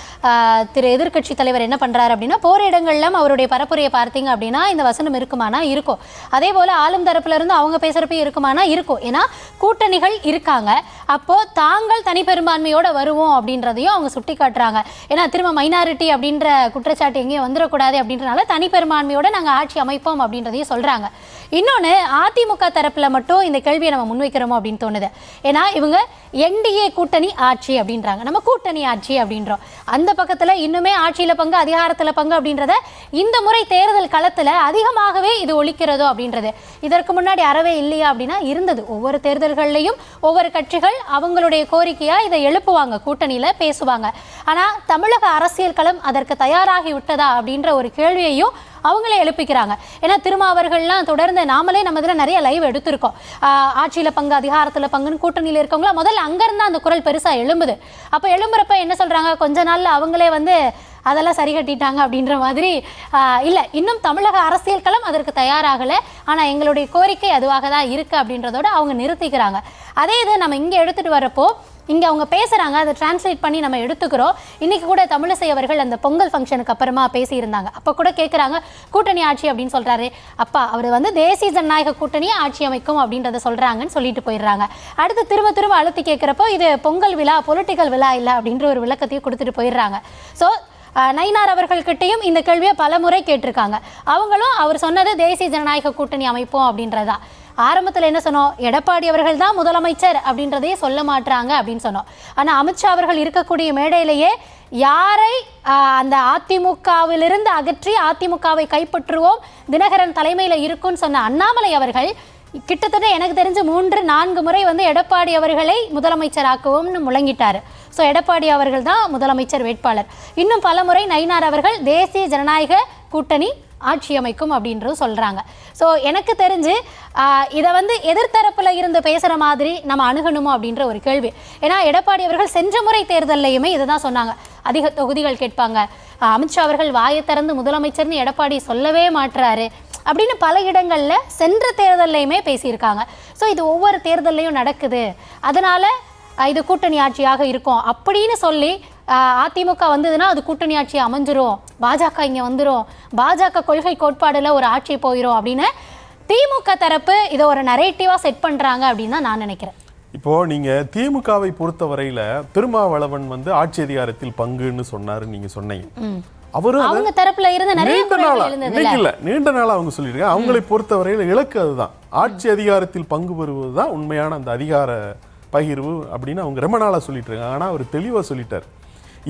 திரு எதிர்கட்சி தலைவர் என்ன பண்றாரு அப்படின்னா, போற இடங்கள்லாம் அவருடைய பரப்புரையை பார்த்தீங்க அப்படின்னா இந்த வசனம் இருக்குமானா இருக்கும். அதே போல ஆளும் தரப்புல இருந்து அவங்க பேசுறப்ப இருக்குமானா இருக்கும். ஏன்னா கூட்டணிகள் இருக்காங்க, அப்போ தாங்கள் தனி பெரும்பான்மையோட வருவோம் அப்படின்றதையும் அவங்க சுட்டி காட்டுறாங்க. ஏன்னா திரும்ப மைனாரிட்டி அப்படின்ற குற்றச்சாட்டு எங்கேயும் வந்துடக்கூடாது அப்படின்றனால தனி பெரும்பான்மையோட நாங்க ஆட்சி அமைப்போம் அப்படின்றதையும் சொல்றாங்க. இன்னொன்று, அதிமுக தரப்புல மட்டும் இந்த கேள்வியை நம்ம முன்வைக்கிறோமோ அப்படின்னு தோணுது. ஏன்னா இவங்க என்டிஏ கூட்டணி ஆட்சி அப்படின்றாங்க, நம்ம கூட்டணி ஆட்சி அப்படின்றோம். அந்த பக்கத்துல இன்னுமே ஆட்சியில பங்கு, அதிகாரத்துல பங்கு அப்படின்றத இந்த முறை தேர்தல் களத்துல அதிகமாகவே இது ஒழிக்கிறதோ அப்படின்றது. இதற்கு முன்னாடி அறவே இல்லையா அப்படின்னா இருந்தது. ஒவ்வொரு தேர்தல்கள்லையும் ஒவ்வொரு கட்சிகள் அவங்களுடைய கோரிக்கையா இதை எழுப்புவாங்க, கூட்டணியில பேசுவாங்க. ஆனா தமிழக அரசியல் களம் அதற்கு தயாராகி விட்டதா அப்படின்ற ஒரு கேள்வியையும் அவங்களே எழுப்பிக்கிறாங்க. ஏன்னா திருமாவர்கள்லாம் தொடர்ந்து நாமளே நம்ம இதில் நிறைய லைவ் எடுத்திருக்கோம். ஆட்சியில் பங்கு, அதிகாரத்தில் பங்குன்னு கூட்டணியில் இருக்கவங்களா முதல்ல அங்கேருந்து அந்த குரல் பெருசாக எழும்புது. அப்போ எழும்புறப்ப என்ன சொல்கிறாங்க, கொஞ்ச நாளில் அவங்களே வந்து அதெல்லாம் சரி கட்டிட்டாங்க அப்படின்ற மாதிரி. இல்லை, இன்னும் தமிழக அரசியல் களம் அதற்கு தயாராகலை, ஆனால் எங்களுடைய கோரிக்கை அதுவாக தான் இருக்குது அப்படின்றதோட அவங்க நிறுத்திக்கிறாங்க. அதே இது நம்ம இங்கே எடுத்துகிட்டு வரப்போ இங்கே அவங்க பேசுகிறாங்க, அதை டிரான்ஸ்லேட் பண்ணி நம்ம எடுத்துக்கிறோம். இன்றைக்கி கூட தமிழிசை அவர்கள் அந்த பொங்கல் ஃபங்க்ஷனுக்கு அப்புறமா பேசியிருந்தாங்க. அப்போ கூட கேட்குறாங்க, கூட்டணி ஆட்சி அப்படின்னு சொல்கிறாரு, அப்பா அவர் வந்து தேசிய ஜனநாயக கூட்டணியை ஆட்சி அமைக்கும் அப்படின்றத சொல்கிறாங்கன்னு சொல்லிட்டு போயிடுறாங்க. அடுத்து திரும்ப திரும்ப அழுத்தி கேட்குறப்போ இது பொங்கல் விழா, பொலிட்டிக்கல் விழா இல்லை அப்படின்ற ஒரு விளக்கத்தையும் கொடுத்துட்டு போயிடுறாங்க. ஸோ நயினார் அவர்கள்கிட்டையும் இந்த கேள்வியை பல முறை கேட்டிருக்காங்க. அவங்களும் அவர் சொன்னது தேசிய ஜனநாயக கூட்டணி அமைப்போம் அப்படின்றதா. ஆரம்பத்தில் என்ன சொன்னோம், எடப்பாடி அவர்கள் தான் முதலமைச்சர் அப்படின்றதையே சொல்ல மாட்டாங்க அப்படின்னு சொன்னோம். ஆனால் அமித்ஷா அவர்கள் இருக்கக்கூடிய மேடையிலேயே யாரை அந்த அதிமுகவிலிருந்து அகற்றி அதிமுகவை கைப்பற்றுவோம், தினகரன் தலைமையில் இருக்குன்னு சொன்ன அண்ணாமலை அவர்கள் கிட்டத்தட்ட எனக்கு தெரிஞ்சு 3-4 முறை வந்து எடப்பாடி அவர்களை முதலமைச்சராக்குவோம்னு முழங்கிட்டாரு. ஸோ எடப்பாடி அவர்கள் தான் முதலமைச்சர் வேட்பாளர். இன்னும் பல முறை நயினார் அவர்கள் தேசிய ஜனநாயக கூட்டணி ஆட்சி அமைக்கும் அப்படின்றது சொல்கிறாங்க. ஸோ எனக்கு தெரிஞ்சு இதை வந்து எதிர்த்தரப்பில் இருந்து பேசுகிற மாதிரி நம்ம அணுகணுமோ அப்படின்ற ஒரு கேள்வி. ஏன்னா எடப்பாடி அவர்கள் சென்ற முறை தேர்தலையுமே இதை தான் சொன்னாங்க, அதிக தொகுதிகள் கேட்பாங்க, அமித்ஷா அவர்கள் வாயை திறந்து முதலமைச்சர்னு எடப்பாடி சொல்லவே மாட்டுறாரு அப்படின்னு பல இடங்களில் சென்ற தேர்தலையுமே பேசியிருக்காங்க. ஸோ இது ஒவ்வொரு தேர்தலையும் நடக்குது, அதனால் இது கூட்டணி ஆட்சியாக இருக்கும் அப்படின்னு சொல்லி அதிமுக வந்ததுன்னா அது கூட்டணி ஆட்சி அமைஞ்சிரும், பாஜக இங்கே வந்துடும், பாஜக கொள்கை கோட்பாடில் ஒரு ஆட்சி போயிடும் அப்படின்னு திமுக தரப்பு இதை ஒரு நரேட்டிவாக செட் பண்ணுறாங்க அப்படின்னு தான் நான் நினைக்கிறேன். இப்போ நீங்க திமுகவை பொறுத்த வரையில திருமாவளவன் வந்து ஆட்சி அதிகாரத்தில் பங்குன்னு சொன்னாருன்னு நீங்க சொன்னீங்க. அவரும் அவங்க தரப்புல இருந்து நிறைய நீண்ட நாளா அவங்க சொல்லியிருக்காங்க. அவங்களை பொறுத்த வரையில இலக்கு அதுதான். ஆட்சி அதிகாரத்தில் பங்கு பெறுவதுதான் உண்மையான அந்த அதிகார பகிர்வு அப்படின்னு அவங்க ரொம்ப நாளா சொல்லிட்டு இருக்காங்க. ஆனா அவர் தெளிவா சொல்லிட்டார்,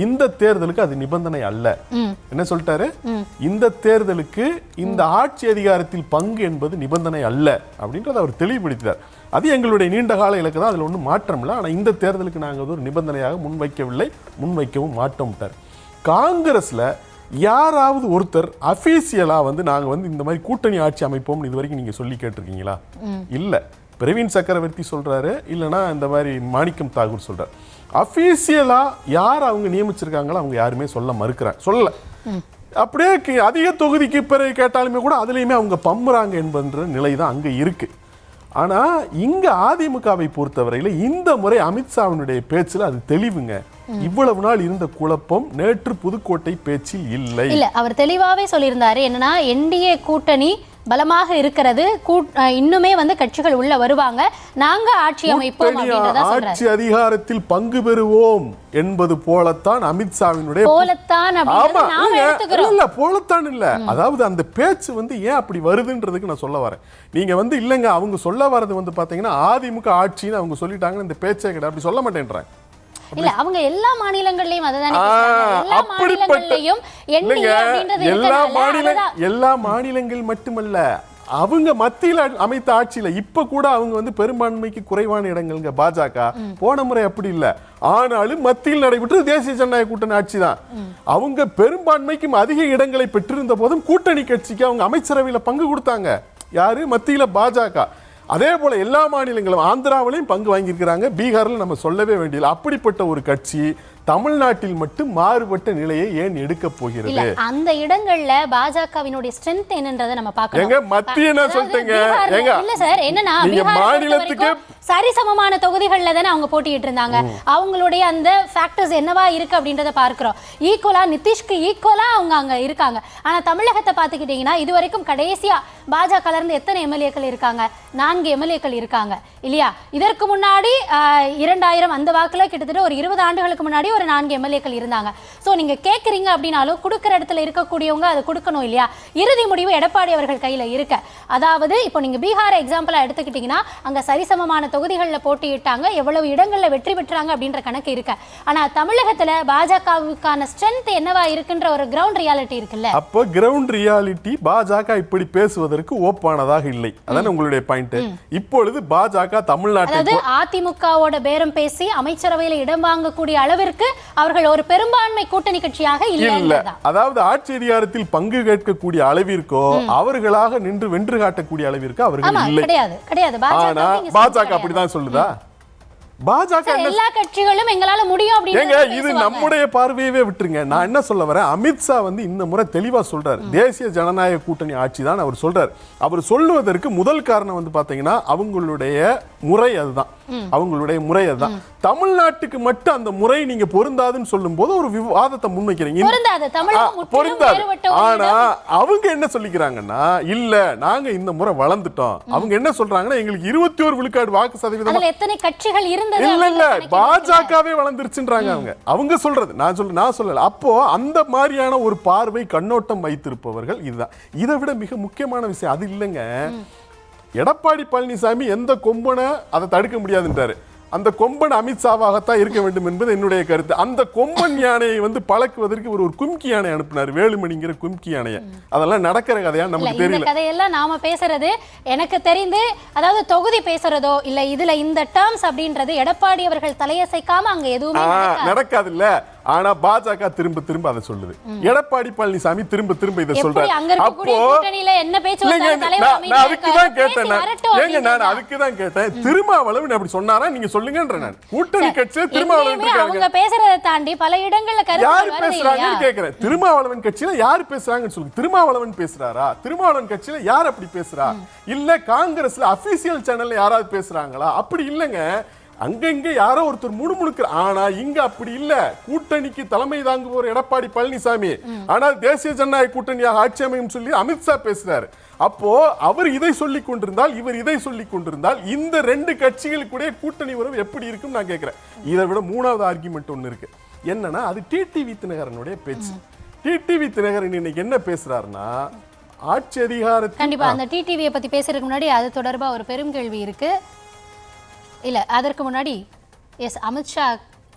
இந்த தேர்தலுக்கு அது நிபந்தனை அல்ல. என்ன சொல்லிட்டாரு? இந்த தேர்தலுக்கு இந்த ஆட்சி அதிகாரத்தில் பங்கு என்பது நிபந்தனை அல்ல அப்படின்றத அவர் தெளிவுபடுத்தினார். அது எங்களுடைய நீண்ட கால இலக்கு தான், அதுல ஒன்றும் மாற்றம் இல்லை. ஆனா இந்த தேர்தலுக்கு நாங்கள் அது ஒரு நிபந்தனையாக முன்வைக்கவில்லை, முன்வைக்கவும் மாட்டோம்ட்டார். காங்கிரஸ்ல யாராவது ஒருத்தர் அபிஷியலா வந்து நாங்க வந்து இந்த மாதிரி கூட்டணி ஆட்சி அமைப்போம் இது வரைக்கும் நீங்க சொல்லி கேட்டிருக்கீங்களா? இல்ல. பிரவீன் சக்கரவர்த்தி சொல்றாரு, இல்லைன்னா இந்த மாதிரி மாணிக்கம் தாகூர் சொல்றாரு. அபிஷியலா யார் அவங்க நியமிச்சிருக்காங்களோ அவங்க யாருமே சொல்ல மறுக்கிறாங்க, சொல்லல. அப்படியே அதிக தொகுதிக்கு பிறகு கேட்டாலுமே கூட அதுலயுமே அவங்க பம்புறாங்க என்பன்ற நிலை தான் அங்க இருக்கு. ஆனா இங்க அதிமுகவை பொறுத்தவரையில இந்த முறை அமித்ஷாவினுடைய பேச்சுல அது தெளிவுங்க. இவ்வளவு நாள் இருந்த குழப்பம் நேற்று புதுக்கோட்டை பேச்சில் இல்லை. இல்ல, அவர் தெளிவாவே சொல்லியிருந்தாரு. என்னன்னா என்டிஏ கூட்டணி பலமாக இருக்கிறது, இன்னுமே வந்து கட்சிகள் உள்ள வருவாங்க, நாங்க ஆட்சி அமைப்போம் அப்படின்றத சொல்றாரு. ஆட்சி அதிகாரத்தில் பங்கு பெறுவோம் என்பது போலத்தான் அமித்ஷாவினுடைய போலத்தான் அப்படிங்கறத நாம எடுத்துக்கிறோம். இல்ல போலத்தான் இல்ல, அதாவது அந்த பேச்சு வந்து ஏன் அப்படி வருதுன்றதுக்கு நான் சொல்ல வரேன். நீங்க வந்து இல்லங்க அவங்க சொல்ல வரது வந்து பாத்தீங்கன்னா அதிமுக ஆட்சின்னு அவங்க சொல்லிட்டாங்க, இந்த பேச்சே கிடையாது அப்படி சொல்ல மாட்டேன்றாங்க. இல்ல, அவங்க எல்லா மாநிலங்கள்லயும் அதுதானே பேசுறாங்க. எல்லா மாநிலங்கள்லயும் என்டிஏ அப்படின்றது எல்லா மாநிலங்கள் மட்டுமல்ல, அவங்க மத்தியில் அமைத்த ஆட்சியில இப்ப கூட அவங்க வந்து பெரும்பான்மைக்கு குறைவான இடங்கள்ங்க பாஜக. போன முறை அப்படி இல்ல, ஆனாலும் மத்தியில் நடைபெற்ற தேசிய ஜனநாயக கூட்டணி ஆட்சி தான். அவங்க பெரும்பான்மைக்கும் அதிக இடங்களை பெற்றிருந்த போதும் கூட்டணி கட்சிக்கு அவங்க அமைச்சரவையில பங்கு கொடுத்தாங்க. யாரு? மத்தியில பாஜக. அதே போல எல்லா மாநிலங்களும் ஆந்திராவிலையும் பங்கு வாங்கியிருக்கிறாங்க, பீகார்ல நம்ம சொல்லவே வேண்டியது. அப்படிப்பட்ட ஒரு கட்சி தமிழ்நாட்டில் மட்டும் மாறுபட்ட நிலையை ஏன் எடுக்க போகிறது? அந்த இடங்கள்ல பாஜகவினுடைய ஸ்ட்ரென்த் என்னன்றதை நம்ம பார்க்கணும். எங்க மத்திய என்ன சொல்லிட்டீங்க? இல்ல சார், என்னன்னா மாநிலத்துக்கு சரிசமமான தொகுதிகள்ல தானே அவங்க போட்டிட்டு இருந்தாங்க. அவங்களுடைய அந்த ஃபேக்டர்ஸ் என்னவா இருக்கு அப்படின்றத பார்க்கிறோம். ஈக்குவலா நிதிஷ்க்கு ஈக்குவலா அவங்க அங்க இருக்காங்க. ஆனா தமிழகத்தை பாத்துக்கிட்டீங்கன்னா இதுவரைக்கும் கடைசியா பாஜக இருந்து எத்தனை எம்எல்ஏக்கள் இருக்காங்க? 4 எம்எல்ஏக்கள் இருக்காங்க இல்லையா? இதற்கு முன்னாடி 2000 அந்த வாக்குல கிட்டத்தட்ட ஒரு 20 ஆண்டுகளுக்கு முன்னாடி ஒரு 4 எம்எல்ஏக்கள் இருந்தாங்க. சோ நீங்க கேக்குறீங்க அப்படின்னாலும் கொடுக்கிற இடத்துல இருக்கக்கூடியவங்க அதை கொடுக்கணும் இல்லையா? இறுதி முடிவு எடப்பாடி அவர்கள் கையில இருக்கு. அதாவது இப்போ நீங்க பீகார் எக்ஸாம்பிளா எடுத்துக்கிட்டீங்கன்னா அங்க சரிசமமான தொகுதிகளில் போட்டியிட்டாங்க, எவ்வளவு இடங்கள்ல வெற்றி பெற்றாங்க அப்படின்ற கணக்கு இருக்கு. ஆனா தமிழகத்துல பாஜகவுக்கான ஸ்ட்ரென்த் என்னவா இருக்குன்ற ஒரு கிரவுண்ட் ரியாலிட்டி இருக்குல்ல. அப்போ கிரவுண்ட் ரியாலிட்டி பாஜக இப்படி பேசுவதற்கு ஓப்பானதாக இல்லை. அதான் உங்களுடைய பாயிண்ட். இப்பொழுது பாஜக தமிழ்நாட்டில் அதிமுகவோட பேரம் பேசி அமைச்சரவையில் இடம் வாங்கக்கூடிய அளவிற்கு அவர்கள் ஒரு பெரும்பான்மை கூட்டணி கட்சியாக இல்லை. அதாவது ஆட்சி அதிகாரத்தில் பங்கு கேட்கக்கூடிய அளவிற்கோ அவர்களாக நின்று வென்று காட்டக்கூடிய அளவிற்கு அவர்கள் இல்லை. கிடையாது. பாஜக அப்படிதான் சொல்லுதா? பாஜக எல்லா கட்சிகளும் எங்களால முடியும் அப்படிங்க. இது நம்முடைய பார்வையவே விட்டுருங்க. நான் என்ன சொல்ல வரேன், அமித்ஷா வந்து இந்த முறை தெளிவா சொல்றாரு, தேசிய ஜனநாயக கூட்டணி ஆட்சி தான் அவர் சொல்றாரு. அவர் சொல்லுவதற்கு முதல் காரணம் வந்து பாத்தீங்கன்னா அவங்களுடைய முறை அதுதான். அவங்களுடைய முறை அதுதான். தமிழ்நாட்டுக்கு மட்டும் அந்த முறை நீங்க பொருந்தாதுன்னு சொல்லும் போது ஒரு விவாதத்தை முன்வைக்கிறீங்க. பொருந்தாது. ஆனா அவங்க என்ன சொல்லிக்கிறாங்கன்னா இல்ல நாங்க இந்த முறை வளர்ந்துட்டோம். அவங்க என்ன சொல்றாங்கன்னா எங்களுக்கு 21 விழுக்காடு வாக்கு சதவீதம் எத்தனை கட்சிகள் இருந்தது இல்ல பாஜகவே வளர்ந்துருச்சுன்றாங்க அவங்க சொல்றது. நான் சொல்லல. அப்போ அந்த மாதிரியான ஒரு பார்வை கண்ணோட்டம் வைத்திருப்பவர்கள் இதுதான். இதை விட மிக முக்கியமான விஷயம் அது இல்லைங்க. எடப்பாடி பழனிசாமி எந்த கொம்பனை அதை தடுக்க முடியாதுன்றாரு. அந்த கொம்பன் அமித்ஷாவாகத்தான் இருக்க வேண்டும் என்பது என்னுடைய கருத்து. அந்த கொம்பன் யானையை வந்து பழக்குவதற்கு ஒரு கும்கி யானை அனுப்பினார், வேலுமணிங்கிற கும்கி யானையை. அதெல்லாம் நடக்கிற கதையா நமக்கு தெரியல. இந்த கதையெல்லாம் நாம பேசுறது எனக்கு தெரிந்து, அதாவது தொகுதி பேசுறதோ இல்ல இதுல இந்த டேர்ம்ஸ் அப்படின்றது எடப்பாடி அவர்கள் தலையசைக்காம அங்க எதுவுமே நடக்காது இல்ல. ஆனா பாஜக திரும்ப திரும்ப அதை சொல்லுது. எடப்பாடி பழனிசாமி திரும்ப திரும்ப இதை சொல்றாரு. அப்போ அதுக்குதான் கேட்டேன் திருமாவளவன் அப்படி சொன்னாரா நீங்க சொல்லுங்கன்ற. நான் கூட்டணி கட்சி திருமாவளவன் அவங்க பேசுறதை தாண்டி பல இடங்கள்ல யாரு பேசுறாங்கன்னு கேக்குறேன். திருமாவளவன் கட்சியில யாரு பேசுறாங்கன்னு சொல்லுங்க. திருமாவளவன் பேசுறாரா? திருமாவளவன் கட்சியில யார் அப்படி பேசுறா? இல்ல காங்கிரஸ்ல அபிஷியல் சேனல்ல யாராவது பேசுறாங்களா? அப்படி இல்லங்க. அங்கங்க யாரோ ஒருத்தர் முணுமுணுக்கிற. ஆனா இங்க அப்படி இல்ல. கூட்டணிக்கு தலைமை தாங்குவோர் எடப்பாடி பழனிசாமி. ஆனால் தேசிய ஜனநாயக கூட்டணியாக ஆட்சி அமையும் சொல்லி அமித்ஷா பேசுறாரு. அப்போ அவர் இதை சொல்லிக் கொண்டிருந்தால் இவர் இதை சொல்லிக் கொண்டிருந்தால் இந்த 2 கட்சிகளுக்குடைய கூட்டணி உறவு எப்படி இருக்கும் நான் கேட்கிறேன். இதை விட 3வது ஆர்குமெண்ட் ஒண்ணு இருக்கு. என்னன்னா அது டிடிவி தினகரனுடைய பேச்சு. டிடிவி தினகரன் இன்னைக்கு என்ன பேசுறாருன்னா ஆட்சி அதிகாரத்தில் கண்டிப்பா அந்த டிடிவியை பத்தி பேசுறதுக்கு முன்னாடி அது தொடர்பா ஒரு பெரும் கேள்வி இருக்கு. இல்ல அதற்கு முன்னாடி எஸ் அமித்ஷா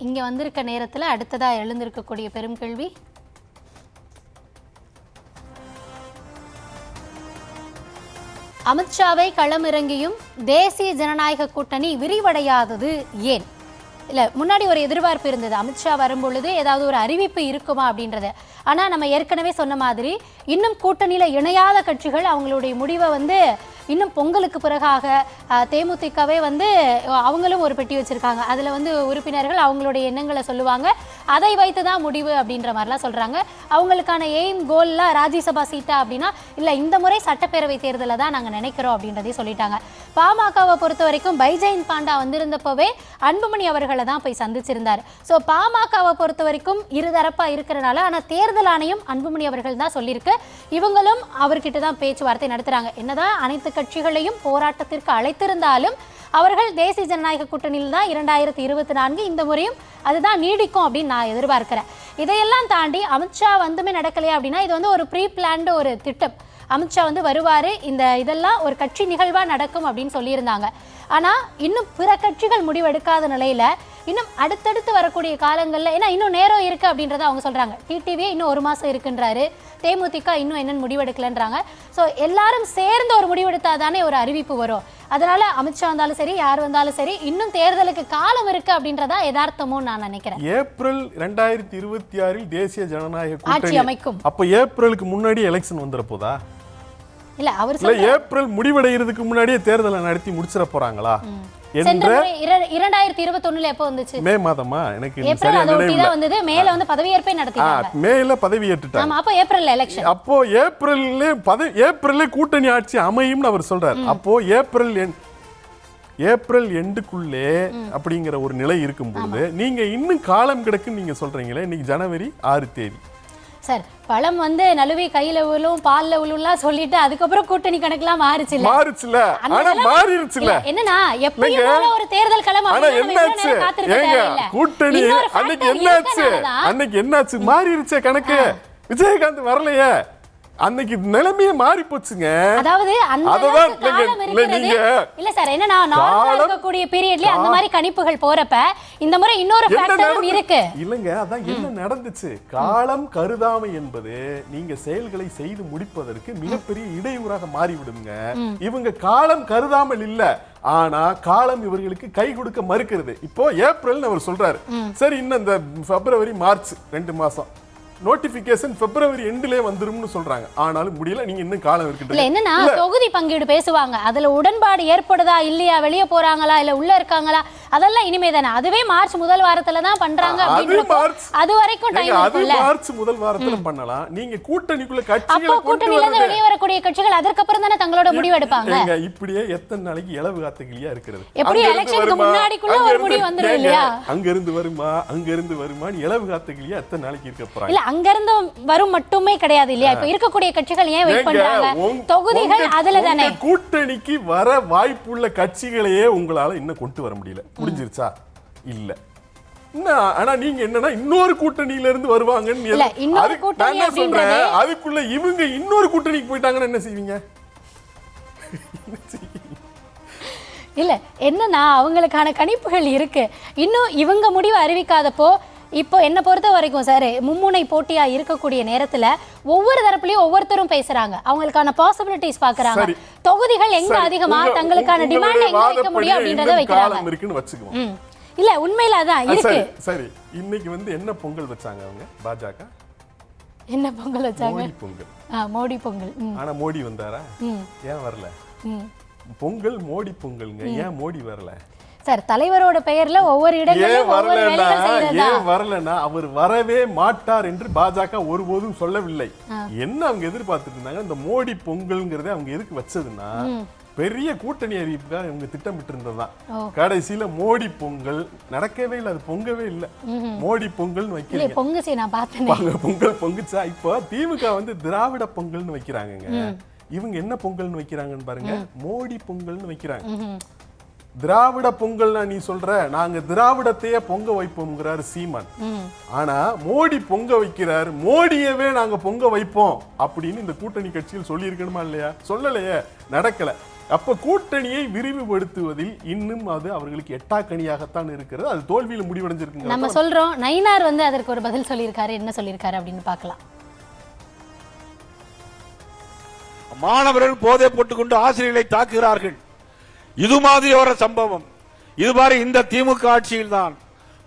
இங்க வந்திருக்க நேரத்துல அடுத்ததா எழுந்திருக்கக்கூடிய பெரும் கேள்வி, அமித்ஷாவை களமிறங்கியும் தேசிய ஜனநாயக கூட்டணி விரிவடையாதது ஏன்? இல்ல முன்னாடி ஒரு எதிர்பார்ப்பு இருந்தது, அமித்ஷா வரும்பொழுது ஏதாவது ஒரு அறிவிப்பு இருக்குமா அப்படின்றது. ஆனா நம்ம ஏற்கனவே சொன்ன மாதிரி இன்னும் கூட்டணியில இணையாத கட்சிகள் அவங்களுடைய முடிவை வந்து இன்னும் பொங்கலுக்கு பிறகாக தேமுதிகவே வந்து அவங்களும் ஒரு பெட்டி வச்சிருக்காங்க. அதுல வந்து உறுப்பினர்கள் அவங்களுடைய எண்ணங்களை சொல்லுவாங்க, அதை வைத்து தான் முடிவு அப்படின்ற மாதிரிலாம் சொல்றாங்க. அவங்களுக்கான எய்ம் கோல்லாம் ராஜ்யசபா சீட்டா அப்படின்னா இல்ல இந்த முறை சட்டப்பேரவை தேர்தலை தான் நாங்க நினைக்கிறோம் அப்படின்றதையும் சொல்லிட்டாங்க. பாமகவை பொறுத்த வரைக்கும் பைஜெயந்த் பாண்டா வந்திருந்தப்பவே அன்புமணி அவர்களை தான் போய் சந்திச்சிருந்தார். ஸோ பாமகவை பொறுத்த வரைக்கும் இருதரப்பா இருக்கிறனால, ஆனா தேர்தல் ஆணையம் அன்புமணி அவர்கள் தான் சொல்லியிருக்கு, இவங்களும் அவர்கிட்ட தான் பேச்சுவார்த்தை நடத்துறாங்க. என்னதான் அனைத்து கட்சிகளையும் போராட்டத்திற்கு அழைத்திருந்தாலும் அவர்கள் தேசிய ஜனநாயக கூட்டணியில் தான் 2024 இந்த முறையும் அதுதான் நீடிக்கும் அப்படின்னு நான் எதிர்பார்க்கிறேன். இதையெல்லாம் தாண்டி அமித்ஷா வந்துமே நடக்கலையா அப்படின்னா இது வந்து ஒரு ப்ரீ பிளான்டு ஒரு திட்டம். அமித்ஷா வந்து வருவாரு, இதெல்லாம் ஒரு கட்சி நிகழ்வா நடக்கும் அப்படின்னு சொல்லியிருந்தாங்க. ஆனா இன்னும் பிற கட்சிகள் முடிவெடுக்காத நிலையில இன்னும் அடுத்தடுத்து வரக்கூடிய காலங்களில், ஏன்னா இன்னும் நேரம் இருக்கு அப்படின்றத அவங்க சொல்றாங்க. டிடிவியே இன்னும் 1 மாசம் இருக்குன்றாரு, தேமுதிக இன்னும் என்னன்னு முடிவெடுக்கலன்றாங்க. ஸோ எல்லாரும் சேர்ந்து ஒரு முடிவெடுத்தாதானே ஒரு அறிவிப்பு வரும். அதனால அமித்ஷா வந்தாலும் சரி யார் வந்தாலும் சரி இன்னும் தேர்தலுக்கு காலம் இருக்கு அப்படின்றதா யதார்த்தமும் நான் நினைக்கிறேன். ஏப்ரல் 2026 தேசிய ஜனநாயக ஆட்சி கூட்டணி அமைக்கும். அப்ப ஏப்ரலுக்கு முன்னாடி எலெக்ஷன் வந்துற போதா? இல்ல அவர் ஏப்ரல் முடிவடைகிறதுக்கு முன்னாடியே தேர்தலை நடத்தி முடிச்சிட போறாங்களா சென்ற முறை 2021 எப்போ வந்துச்சு? மே மாதமா? எனக்கு ஏப்ரல் அதோட வந்தது. மேல வந்து பதவியேற்பை நடத்திட்டாங்க. மேல பதவியேற்றுட்டாங்க. ஆமா, அப்போ ஏப்ரல்ல எலெக்ஷன். அப்போ ஏப்ரல்ல கூட்டணி ஆட்சி அமையும்னு அவர் சொல்றாரு. அப்போ ஏப்ரல் எண்டுக்குள்ளே அப்படிங்கிற ஒரு நிலை இருக்கும்போது நீங்க இன்னும் காலம் கிடக்குன்னு நீங்க சொல்றீங்களே. இன்னைக்கு ஜனவரி 6 தேதி சார். பழம் வந்து நழுவி கையில விழும் பால்ல விழும்லாம் சொல்லிட்டு அதுக்கப்புறம் கூட்டணி கணக்குலாம் மாறிச்சுல. ஆனா மாறிடுச்சுல. என்னன்னா எப்பயும் போல ஒரு தேர்தல் களம். ஆனா என்னாச்சு? ஏங்க கூட்டணி அன்னைக்கு என்னாச்சு? மாறிடுச்சே கணக்கு. விஜயகாந்த் வரலையே, அன்னைக்கு நிலைமையே மாறி போச்சுங்க. அதாவது இல்ல சார், என்னன்னா நார்மலா இருக்கக்கூடிய பீரியட்லயே அந்த மாதிரி கணிப்புகள் போறப்ப இந்த முறை இன்னொரு ஃபேக்டரும் இருக்கு. இல்லங்க, அதான் என்ன நடந்துச்சு? காலம் கருதாமை என்பது நீங்க செயல்களை செய்து முடிப்பதற்கு மிகப்பெரிய இடையூறாக மாறிவிடுங்க. இவங்க காலம் கருதாமல் இல்ல, ஆனா காலம் இவர்களுக்கு கை கொடுக்க மறுக்கிறது. இப்போ ஏப்ரல் அவர் சொல்றாரு, சரி இன்னும் இந்த பிப்ரவரி மார்ச் 2 மாசம் நோட்டிபிகேஷன் பிப்ரவரி எண்டிலே வந்துரும்னு சொல்றாங்க. ஆனாலும் முடியல. நீங்க இன்னும் காலம் இருக்கு. இல்ல என்னன்னா தொகுதி பங்கீடு பேசுவாங்க, அதுல உடன்பாடு ஏற்படுதா இல்லையா, வெளியே போறாங்களா இல்ல உள்ள இருக்காங்களா, அதெல்லாம் இனிமே தானே. அதுவே மார்ச் முதல் வாரத்துல தான் பண்றாங்க. அது வரைக்கும் டைம் இருக்குல்ல. மார்ச் முதல் வாரத்துல பண்ணலாம். நீங்க கூட்டணிக்குள்ள கட்சிகளை அப்போ கூட்டணியில இருந்து வெளியே வரக்கூடிய கட்சிகள் அதற்கு அப்புறம் தானே தங்களோட முடிவு எடுப்பாங்க. இப்படியே எத்தனை நாளைக்கு இலவு காத்துக்கிளியா இருக்கிறது? எப்படி எலெக்ஷனுக்கு முன்னாடிக்குள்ள ஒரு முடிவு வந்துரும் இல்லையா? அங்க இருந்து வருமா இலவு காத்துக்கிளியா எத்தனை நாளைக்கு இருக்க போறாங்க? இல்ல அங்க இருந்து வரும் மட்டுமே கிடையாது இல்லையா? இப்ப இருக்கக்கூடிய கட்சிகள் ஏன் வெயிட் பண்றாங்க? தொகுதிகள் அதுல தானே. கூட்டணிக்கு வர வாய்ப்புள்ள கட்சிகளையே உங்களால இன்னும் கொண்டு வர முடியல. முடிஞ்சிருச்சா? இல்ல. ஆனா நீங்க என்னன்னா இன்னொரு கூட்டணியில இருந்து வருவாங்கன்னு அதுக்குள்ள இவங்க இன்னொரு கூட்டணிக்கு போயிட்டாங்கன்னு என்ன செய்வீங்க? இல்ல என்னன்னா அவங்களுக்கான கணிப்புகள் இருக்கு. இன்னும் இவங்க முடிவு அறிவிக்காதப்போ இப்போ என்ன பொறுத்த வரைக்கும் சார், மும்முனை போட்டியா இருக்கக்கூடிய நேரத்துல ஒவ்வொரு தரப்புலயும் ஒவ்வொருத்தரும் பேசுறாங்க, அவங்களுக்கான பாசிபிலிட்டிஸ் பாக்குறாங்க. தொகுதிகள் எங்க அதிகமா தங்களுக்கான டிமாண்ட் எங்க வைக்க முடியும் அப்படின்றத வைக்கிறாங்க. இல்ல உண்மையில அதான் இருக்கு. சரி, இன்னைக்கு வந்து என்ன பொங்கல் வச்சாங்க அவங்க பாஜக? என்ன பொங்கல் வச்சாங்க? மோடி பொங்கல். மோடி பொங்கல். ஆனா மோடி வந்தாரா? ஏன் வரல? பொங்கல் மோடி பொங்கல்ங்க, ஏன் மோடி வரல? சார் தலைவரோட பெயர்ல ஒவ்வொரு இடங்களிலும் ஒவ்வொரு வேலைகள் செய்யறதா? ஏன் வரலனா அவர் வரவே மாட்டார் என்று பாஜக ஒருபோதும் சொல்லவில்லை. என்ன அவங்க எதிர்பார்த்துட்டு இருந்தாங்க? இந்த மோடி பொங்கல்ங்கறதை அவங்க எதுக்கு வச்சதுன்னா பெரிய கூட்டணி அறிவிப்புக்காக இவங்க திட்டமிட்டு இருந்ததுதான். கடைசியில மோடி பொங்கல் நடக்கவே இல்லை, அது பொங்கவே இல்லை. மோடி பொங்கல்னு வைக்கிறீங்க. பொங்குச்சு, நான் பார்த்தேன். பொங்கல் பொங்குச்சா? இப்போ திமுக வந்து திராவிட பொங்கல்னு வைக்கிறாங்க. இவங்க என்ன பொங்கல்னு வைக்கிறாங்கன்னு பாருங்க, மோடி பொங்கல்னு வைக்கிறாங்க. திராவிட பொங்கல்னா நீ சொல்ற, நாங்க திராவிடத்தையே பொங்க வைப்போம்ங்கிறாரு சீமான். ஆனா மோடி பொங்க வைக்கிறார், மோடியவே நாங்க பொங்க வைப்போம் அப்படின்னு இந்த கூட்டணி கட்சியில் சொல்லி இருக்கணுமா இல்லையா? சொல்லலையே, நடக்கல. அப்ப கூட்டணியை விரிவுபடுத்துவதில் இன்னும் அது அவர்களுக்கு எட்டாக்கணியாகத்தான் இருக்கிறது. அது தோல்வியில் முடிவடைஞ்சிருக்கு. நம்ம சொல்றோம், நயினார் வந்து அதற்கு ஒரு பதில் சொல்லியிருக்காரு. என்ன சொல்லியிருக்காரு அப்படின்னு பார்க்கலாம். மாணவர்கள் போதை போட்டுக்கொண்டு ஆசிரியர்களை தாக்குகிறார்கள். இது மாதிரி ஒரு சம்பவம் இது மாதிரி இந்த திமுக ஆட்சியில் தான்,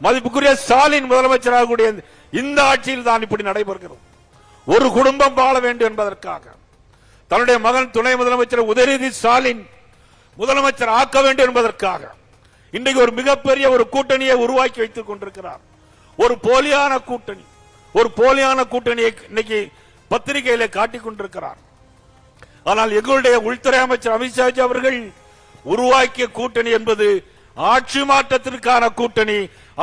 மதிப்புக்குரிய ஸ்டாலின் முதலமைச்சராக கூடிய இந்த ஆட்சியில் தான் இப்படி நடைபெறுகிறது. ஒரு குடும்பம் வாழ வேண்டும் என்பதற்காக தன்னுடைய மகன் துணை முதலமைச்சர் உதயநிதி ஸ்டாலின் முதலமைச்சர் ஆக்க வேண்டும் என்பதற்காக இன்றைக்கு ஒரு மிகப்பெரிய ஒரு கூட்டணியை உருவாக்கி வைத்துக் கொண்டிருக்கிறார். ஒரு போலியான கூட்டணியை இன்னைக்கு பத்திரிகையில காட்டிக் கொண்டிருக்கிறார். ஆனால் எங்களுடைய உள்துறை அமைச்சர் அமித்ஷா அவர்கள் உருவாக்கிய கூட்டணி என்பது ஆட்சி மாற்றத்திற்கான கூட்டணி.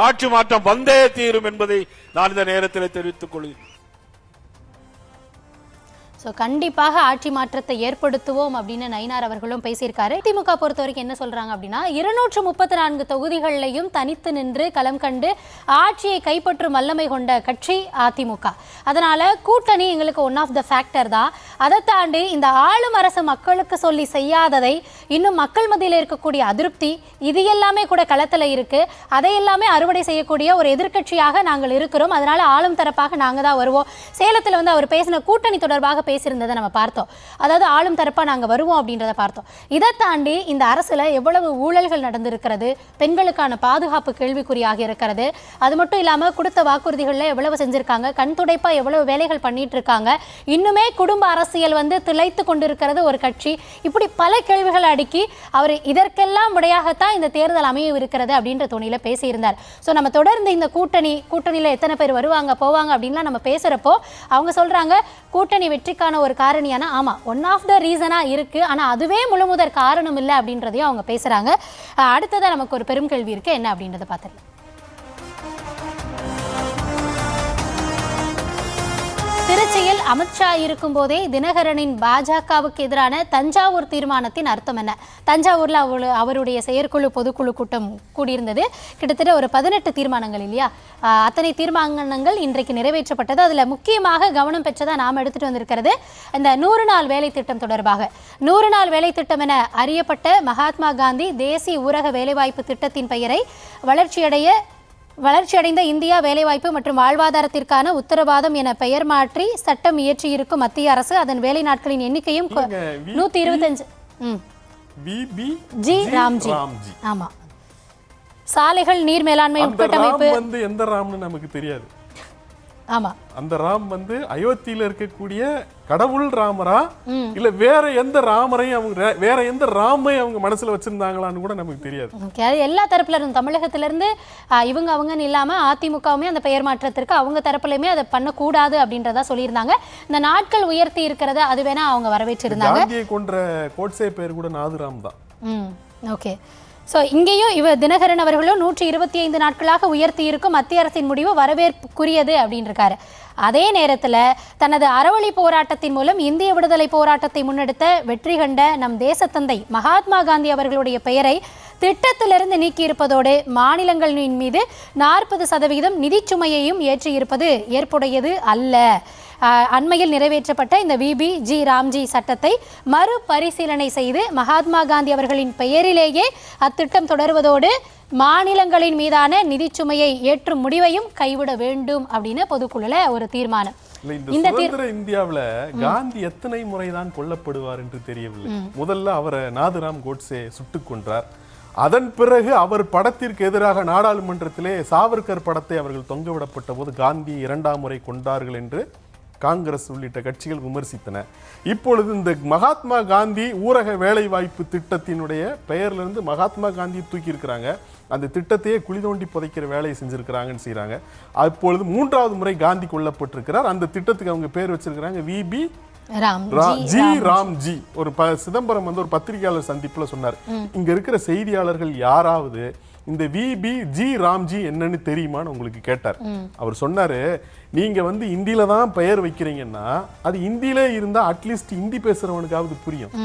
ஆட்சி மாற்றம் வந்தே தீரும் என்பதை நான் இந்த நேரத்தில் தெரிவித்துக் கொள்கிறேன். கண்டிப்பாக ஆட்சி மாற்றத்தை ஏற்படுத்துவோம் அப்படின்னு நயினார் அவர்களும் பேசியிருக்காரு. திமுக பொறுத்த வரைக்கும் என்ன சொல்றாங்க அப்படின்னா, 234 தொகுதிகளிலையும் தனித்து நின்று களம் கண்டு ஆட்சியை கைப்பற்றும் வல்லமை கொண்ட கட்சி அதிமுக. அதனால கூட்டணி எங்களுக்கு ஒன் ஆஃப் த ஃபேக்டர் தான். அதை தாண்டி இந்த ஆளும் அரசு மக்களுக்கு சொல்லி செய்யாததை, இன்னும் மக்கள் மத்தியில் இருக்கக்கூடிய அதிருப்தி, இது எல்லாமே கூட களத்தில் இருக்கு. அதை எல்லாமே அறுவடை செய்யக்கூடிய ஒரு எதிர்க்கட்சியாக நாங்கள் இருக்கிறோம். அதனால ஆளும் தரப்பாக நாங்கள் தான் வருவோம். சேலத்தில் வந்து அவர் பேசின கூட்டணி தொடர்பாக பேசியிருந்ததை நம்ம பார்த்தோம். அதாவது ஆளும் தரப்பா நாங்க வருவோம் அப்படின்றத பார்த்தோம். இதை தாண்டி இந்த அரசுல எவ்வளவு ஊழல்கள் நடந்திருக்கிறது, பெண்களுக்கான பாதுகாப்பு கேள்விக்குறியாக இருக்கிறது. அது மட்டும் இல்லாம கொடுத்த வாக்குறுதிகள்ல எவ்வளவு செஞ்சிருக்காங்க, கண் துடைப்பா எவ்வளவு வேலைகள் பண்ணிட்டு இருக்காங்க, இன்னுமே குடும்ப அரசியல் வந்து திளைத்து கொண்டிருக்கிறது ஒரு கட்சி. இப்படி பல கேள்விகள் அடுக்கி அவர் இதற்கெல்லாம் விடையாகத்தான் இந்த தேர்தல் அமைய இருக்கிறது அப்படின்ற துணியில பேசியிருந்தார். ஸோ நம்ம தொடர்ந்து இந்த கூட்டணியில எத்தனை பேர் வருவாங்க போவாங்க அப்படின்லாம் நம்ம பேசுறப்போ அவங்க சொல்றாங்க, கூட்டணி வெற்றி ஒரு காரணியான ஆமா ஒன் ஆஃப் த ரீசனா இருக்கு, ஆனா அதுவே முழுமுதற் காரணம் இல்லை அப்படின்றதையும் அவங்க பேசுறாங்க. அடுத்ததா நமக்கு ஒரு பெரும் கேள்வி இருக்கு, என்ன அப்படின்றத பார்த்துடலாம். திருச்சியில் அமித்ஷா இருக்கும் போதே தினகரனின் பாஜகவுக்கு எதிரான தஞ்சாவூர் தீர்மானத்தின் அர்த்தம் என்ன? தஞ்சாவூர்ல அவருடைய செயற்குழு பொதுக்குழு கூட்டம் கூடியிருந்தது. கிட்டத்தட்ட ஒரு 18 தீர்மானங்கள் இல்லையா? அத்தனை தீர்மானங்கள் இன்றைக்கு நிறைவேற்றப்பட்டது. அதுல முக்கியமாக கவனம் பெற்றதா நாம் எடுத்துட்டு வந்திருக்கிறது இந்த 100 நாள் வேலை திட்டம் தொடர்பாக. 100 நாள் வேலை திட்டம் என அறியப்பட்ட மகாத்மா காந்தி தேசிய ஊரக வேலைவாய்ப்பு திட்டத்தின் பெயரை வளர்ச்சியடைந்த இந்தியா வேலைவாய்ப்பு மற்றும் வாழ்வாதாரத்திற்கான உத்தரவாதம் என பெயர் மாற்றி சட்டம் இயற்றியிருக்கும் மத்திய அரசு அதன் வேலை நாட்களின் எண்ணிக்கையும் 125. ஜி ராம்ஜி. ஆமா, சாலைகள், நீர் மேலாண்மை, உட்கட்டமைப்பு. எந்த ராம்னு நமக்கு தெரியாது. ஆமா, அந்த ராம் வந்து அயோத்தியில இருக்கக்கூடிய கடவுள் ராமரா இல்ல வேற எந்த ராமரையும் அவங்க வேற எந்த ராமை அவங்க மனசுல வச்சிருந்தாங்களான்னு கூட நமக்கு தெரியாது. எல்லா தரப்புல இருந்து தமிழகத்தில இருந்து அவங்கன்னு இல்லாம அதிமுகவுமே அந்த பெயர் மாற்றத்திற்கு அவங்க தரப்புலயுமே அதை பண்ணக்கூடாது அப்படின்றதா சொல்லியிருந்தாங்க. இந்த நாட்கள் உயர்த்தி இருக்கிறத அது வேணா அவங்க வரவேற்றிருந்தாங்க. காந்தியை கொன்ற கோட்சே பேர் கூட நாதுராம் தான். ஓகே. ஸோ இங்கேயும் தினகரன் அவர்களும் 125 நாட்களாக உயர்த்தி இருக்கும் மத்திய அரசின் முடிவு வரவேற்புக்குரியது அப்படின்னு இருக்காரு. அதே நேரத்தில் தனது அறவழி போராட்டத்தின் மூலம் இந்திய விடுதலை போராட்டத்தை முன்னெடுத்த வெற்றி கண்ட நம் தேசத்தந்தை மகாத்மா காந்தி அவர்களுடைய பெயரை திட்டத்திலிருந்து நீக்கியிருப்பதோடு மாநிலங்களின் மீது 40% நிதி சுமையையும் ஏற்றியிருப்பது ஏற்புடையது அல்ல. அண்மையில் நிறைவேற்றப்பட்ட இந்த விபி-ஜி ராம்ஜி சட்டத்தை மறுபரிசீலனை செய்து மகாத்மா காந்தி அவர்களின் பெயரிலேயே அத்திட்டம் தொடர்வதோடு மாநிலங்களின் மீதான நிதி சுமையை ஏற்றும் முடிவையும் கைவிட வேண்டும் அப்படின்னு பொதுக்குழுல ஒரு தீர்மானம். இந்த இந்தியாவில் காந்தி எத்தனை முறைதான் கொல்லப்படுவார் என்று தெரியவில்லை. முதல்ல அவரை நாதுராம் கோட்சே சுட்டுக் கொன்றார். அதன் பிறகு அவர் படத்திற்கு எதிராக நாடாளுமன்றத்திலே சாவர்கர் படத்தை அவர்கள் தொங்கவிடப்பட்ட போது காந்தி 2ஆம் முறை கொண்டார்கள் என்று காங்கிரஸ் உள்ளிட்ட கட்சிகள் விமர்சித்தன. இப்பொழுது இந்த மகாத்மா காந்தி ஊரக வேலை வாய்ப்பு திட்டத்தினுடைய பெயர்லேருந்து மகாத்மா காந்தி தூக்கி இருக்கிறாங்க. அந்த திட்டத்தையே குழி தோண்டி புதைக்கிற வேலையை செஞ்சிருக்கிறாங்கன்னு செய்யறாங்க. அப்பொழுது 3ஆவது முறை காந்தி கொல்லப்பட்டிருக்கிறார். அந்த திட்டத்துக்கு அவங்க பேர் வச்சிருக்கிறாங்க விபி ஜி ராம்ஜி. ஒரு சிதம்பரம் வந்து ஒரு பத்திரிகையாளர் சந்திப்புல சொன்னார், இங்க இருக்கிற செய்தியாளர்கள் யாராவது இந்த விபி-ஜி ராம்ஜி என்னன்னு தெரியுமான்னு உங்களுக்கு கேட்டார். அவர் சொன்னாரு, நீங்க வந்து இந்தியில தான் பெயர் வைக்கிறீங்கன்னா அது இந்தியிலே இருந்தா அட்லீஸ்ட் இந்தி பேசுறவனுக்காவது புரியும்,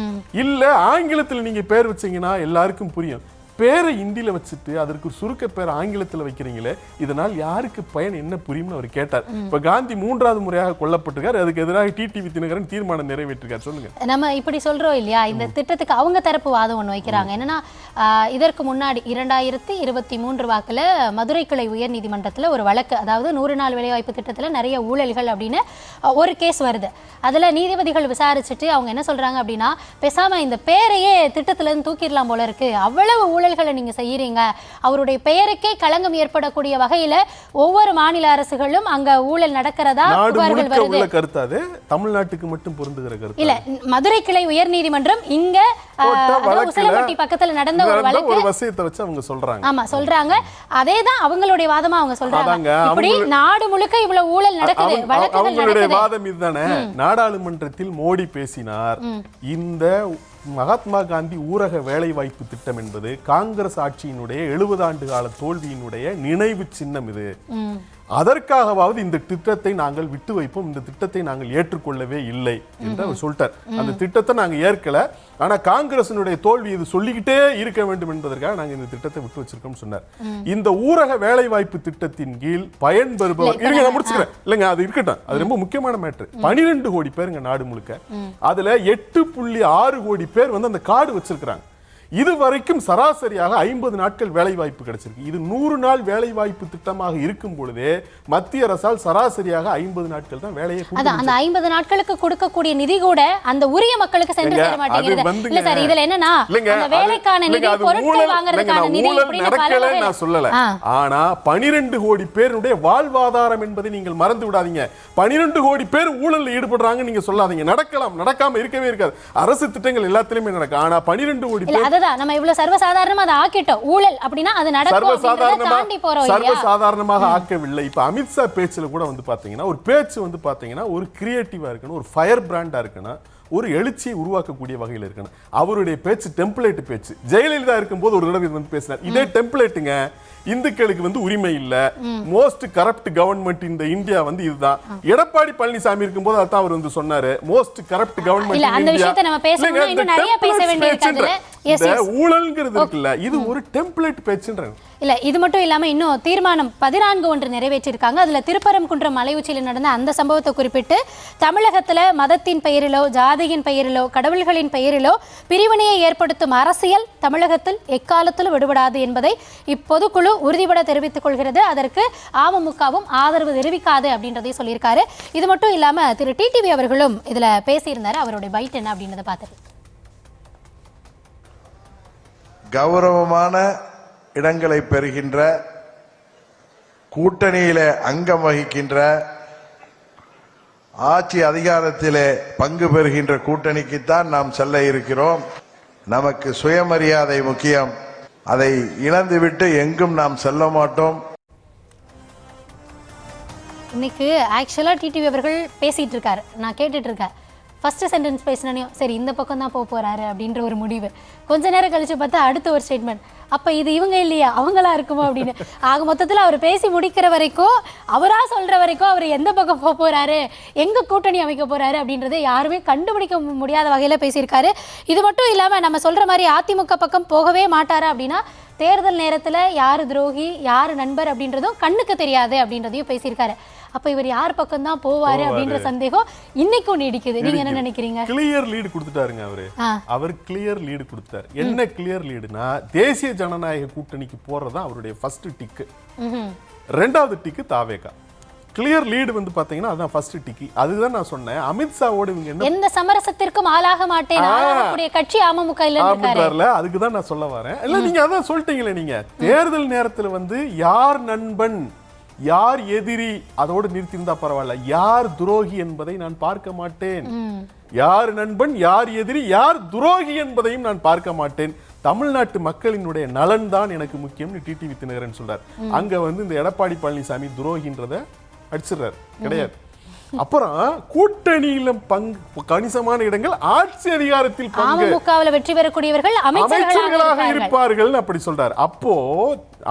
இல்ல ஆங்கிலத்தில் நீங்க பெயர் வச்சீங்கன்னா எல்லாருக்கும் புரியும். பேரை இந்தியில வச்சுட்டு அதற்கு சுருக்க பேர் ஆங்கிலத்தில் வைக்கிறீங்களே, இதனால் யாருக்கு பயன், என்ன புரியும்னு அவர் கேட்டார். இப்ப காந்தி 3வது முறையாக கொல்லப்பட்டிருக்கார். அதுக்கு எதிராக டிடிவி தினகரன் தீர்மானம் நிறைவேற்றிருக்கார். சொல்லுங்க. நம்ம இப்படி சொல்றோம் இல்லையா, இந்த திட்டத்துக்கு அவங்க தரப்பு வாதம் ஒன்று வைக்கிறாங்க. என்னன்னா, இதற்கு முன்னாடி 2023 வாக்குல மதுரை கிளை உயர் நீதிமன்றத்தில் ஒரு வழக்கு, அதாவது 100 நாள் வேலைவாய்ப்பு திட்டத்தில் நிறைய ஊழல்கள் அப்படின்னு ஒரு கேஸ் வருது. அதுல நீதிபதிகள் விசாரிச்சுட்டு அவங்க என்ன சொல்றாங்க அப்படின்னா, பேசாம இந்த பேரையே திட்டத்துல இருந்து தூக்கிடலாம் போல இருக்கு, அவ்வளவு ஊழல்களை நீங்க செய்யறீங்க, அவருடைய பெயருக்கே களங்கம் ஏற்படக்கூடிய வகையில ஒவ்வொரு மாநில அரசுகளும் அங்க ஊழல் நடக்கிறதா புகார்கள் வருது. கருத்தாது தமிழ்நாட்டுக்கு மட்டும் பொருந்துகிற கருத்து இல்ல. மதுரை கிளை உயர் நீதிமன்றம் இங்க உசிலம்பட்டி பக்கத்துல நடந்த ஒரு வழக்கு, ஒரு விஷயத்தை வச்சு அவங்க சொல்றாங்க. ஆமா சொல்றாங்க. அதேதான் அவங்களுடைய வாதமா அவங்க சொல்றாங்க. இப்படி நாடு முழுக்க இவ்வளவு ஊழல் நடக்குது, வழக்குகள் நடக்குது. வாதம் இதுதானே. நாடாளுமன்றத்தில் மோடி பேசினார், இந்த மகாத்மா காந்தி ஊரக வேலை வாய்ப்பு திட்டம் என்பது காங்கிரஸ் ஆட்சியினுடைய 70 ஆண்டு கால தோல்வியினுடைய நினைவு சின்னம். இது அதற்காகவாவது இந்த திட்டத்தை நாங்கள் விட்டு வைப்போம், இந்த திட்டத்தை நாங்கள் ஏற்றுக்கொள்ளவே இல்லை என்று அவர் சொல்லிட்டார். அந்த திட்டத்தை நாங்கள் ஏற்கல, ஆனா காங்கிரசினுடைய தோல்வி இது சொல்லிக்கிட்டே இருக்க வேண்டும் என்பதற்காக நாங்கள் இந்த திட்டத்தை விட்டு வச்சிருக்கோம் சொன்னார். இந்த ஊரக வேலை வாய்ப்பு திட்டத்தின் கீழ் பயன்பெறுபவர் நான் முடிச்சுக்கிறேன் இல்லைங்க, அது இருக்கட்டும், அது ரொம்ப முக்கியமான மேட்டர். 12 கோடி பேருங்க நாடு முழுக்க, அதுல 8.6 கோடி பேர் வந்து அந்த கார்டு வச்சிருக்கிறாங்க. இதுவரைக்கும் சராசரியாக 50 நாட்கள் வேலை வாய்ப்பு கிடைச்சிருக்கு. இது 100 நாள் வேலை வாய்ப்பு திட்டமாக இருக்கும் பொழுதே மத்திய அரசால் சராசரியாக 50 நாட்கள் தான் வேலையை கொடுக்கும். அந்த 50 நாட்களுக்கு கொடுக்கக்கூடிய நிதி கூட அந்த உரிய மக்களுக்கு சென்று சேர மாட்டேங்குது. இல்ல சார், இதுல என்னன்னா அந்த வேலைக்கான நிதி, பொருட்கள் வாங்குறதுக்கான நிதி நடக்கல நான் சொல்லல. ஆனா 12 கோடி பேருடைய வாழ்வாதாரம் என்பதை நீங்கள் மறந்து விடாதீங்க. 12 கோடி பேர் ஊழல்ல ஈடுபடுறாங்க நீங்க சொல்லாதீங்க. நடக்கலாம், நடக்காம இருக்கவே இருக்காது. அரசு திட்டங்கள் எல்லாத்திலுமே நடக்கும். ஆனா 12 கோடி பேர் நம்ம இவ்வளவு சர்வசாதாரணமா அதை ஆக்கிட்டோம். ஊழல் அப்படின்னா அது நடக்கும், சர்வசாதாரணமாக ஆக்கவில்லை. இப்ப அமித்ஷா பேச்சுல கூட வந்து பாத்தீங்கன்னா, ஒரு பேச்சு வந்து பாத்தீங்கன்னா ஒரு கிரியேட்டிவா இருக்கணும், ஒரு ஃபயர் பிராண்டா இருக்கணும், ஒரு எழுச்சியை உருவாக்கக்கூடிய வகையில் இருக்கணும். அவருடைய பேச்சு டெம்ப்ளேட் பேச்சு. ஜெயலலிதா இருக்கும்போது ஒரு தடவை வந்து பேசினார், இதே டெம்ப்ளேட்டுங்க, இந்துக்களுக்கு வந்து உரிமை இல்ல, மோஸ்ட் கரப்ட் கவர்மெண்ட் இந்த இந்தியா வந்து இதுதான். எடப்பாடி பழனிசாமி இருக்கும்போது அதான் அவர் வந்து சொன்னாரு, மோஸ்ட் கரப்ட் கவர்மெண்ட் இல்ல. அந்த விஷயத்தை நம்ம பேசணும், இன்னும் நிறைய பேச வேண்டியிருக்குது. ஊழல்ங்கிறது இருக்குல்ல, இது ஒரு டெம்ப்ளேட் பேச்சுன்றாங்க. இல்ல, இது மட்டும் இல்லாம இன்னும் தீர்மானம் 14 ஒன்று நிறைவேற்றிருக்காங்க. அதுல திருப்பரங்குன்றம் மலை உச்சியில் நடந்த அந்த சம்பவத்தை குறிப்பிட்டு, தமிழகத்துல மதத்தின் பெயரிலோ ஜாதியின் பெயரிலோ கடவுள்களின் பெயரிலோ பிரிவினையை ஏற்படுத்தும் அரசியல் தமிழகத்தில் எக்காலத்திலும் விடுபடாது என்பதை இப்பொதுக்குழு உறுதிபட தெரிவித்துக் கொள்கிறது. அதற்கு அமமுகவும் ஆதரவு தெரிவிக்காது அப்படின்றதை சொல்லியிருக்காரு. இது மட்டும் இல்லாம திரு டிடிவி அவர்களும் இதுல பேசியிருந்தாரு. அவருடைய பைட் என்ன அப்படின்றத பார்த்துட்டு, கௌரவமான இடங்களை பெறுகின்ற, கூட்டணியிலே அங்கம் வகிக்கின்ற, ஆட்சி அதிகாரத்திலே பங்கு பெறுகின்ற கூட்டணிக்குத்தான் நாம் செல்ல இருக்கிறோம். நமக்கு சுயமரியாதை முக்கியம். அதை இழந்துவிட்டு எங்கும் நாம் செல்ல மாட்டோம். இன்னைக்கு ஆக்சுவலா டிடிவி அவர்கள் பேசிட்டு இருக்காரு, நான் கேட்டுட்டு இருக்கேன். ஃபர்ஸ்ட் சென்டென்ஸ் பேசினோம், சரி இந்த பக்கம் தான் போறாரு அப்படின்ற ஒரு முடிவு. கொஞ்ச நேரம் கழிச்சு பார்த்தா அடுத்த ஒரு ஸ்டேட்மெண்ட், அப்ப இது இவங்க இல்லையா அவங்களா இருக்குமோ அப்படின்னு. ஆக மொத்தத்தில் அவர் பேசி முடிக்கிற வரைக்கும், அவரா சொல்ற வரைக்கும் அவர் எந்த பக்கம் போறாரு, எங்க கூட்டணி அமைக்க போறாரு அப்படின்றத யாருமே கண்டுபிடிக்க முடியாத வகையில பேசியிருக்காரு. இது மட்டும் இல்லாம நம்ம சொல்ற மாதிரி அதிமுக பக்கம் போகவே மாட்டாரு அப்படின்னா, தேர்தல் நேரத்துல யாரு துரோகி யாரு நண்பர் அப்படின்றதும் கண்ணுக்கு தெரியாது அப்படின்றதையும் பேசியிருக்காரு. அப்ப இவர் யார் பக்கம் தான் போவாரு அப்படின்ற சந்தேகம் இன்னைக்கும் நீடிக்குது. நீங்க என்ன நினைக்கிறீங்க? கிளியர் லீடு கொடுத்துட்டாருங்க அவர் கிளியர் லீடு கொடுத்தாரு. என்ன கிளியர் லீடுனா, தேசிய ஜனநாயக கூட்டணிக்கு போறதா அவருடைய ஃபர்ஸ்ட் டிக்கு. ரெண்டாவது டிக்கு தாவேகா. கிளியர் லீடு வந்து பாத்தீங்கன்னா அதான் ஃபர்ஸ்ட் டிக்கி. அதுதான் நான் சொன்னேன், அமித்ஷாவோட இவங்க எந்த சமரசத்திற்கும் ஆளாக மாட்டேன், ஆளக்கூடிய கட்சி அமமுக இல்ல. அதுக்கு தான் நான் சொல்ல வரேன். இல்ல நீங்க அதான் சொல்லிட்டீங்களே, நீங்க தேர்தல் நேரத்துல வந்து யார் நண்பன் யார் எதிரி அதோடு நிறுத்தியிருந்தா பரவாயில்ல, யார் துரோகி என்பதை நான் பார்க்க மாட்டேன். யார் நண்பன் யார் எதிரி யார் துரோகி என்பதையும் நான் பார்க்க மாட்டேன். தமிழ்நாட்டு மக்களினுடைய நலன் தான் எனக்கு முக்கியம்னு டிடிவி தினகரன் சொல்றார். அங்க வந்து இந்த எடப்பாடி பழனிசாமி துரோகின்றத அடிச்சிடுறாரு கிடையாது. அப்புறம் கூட்டணியில கணிசமான இடங்கள் ஆட்சி அதிகாரத்தில் அமமுகவில் வெற்றி பெறக்கூடியவர்கள் அமைச்சர்களாக இருப்பார்கள் அப்படி சொல்றாரு. அப்போ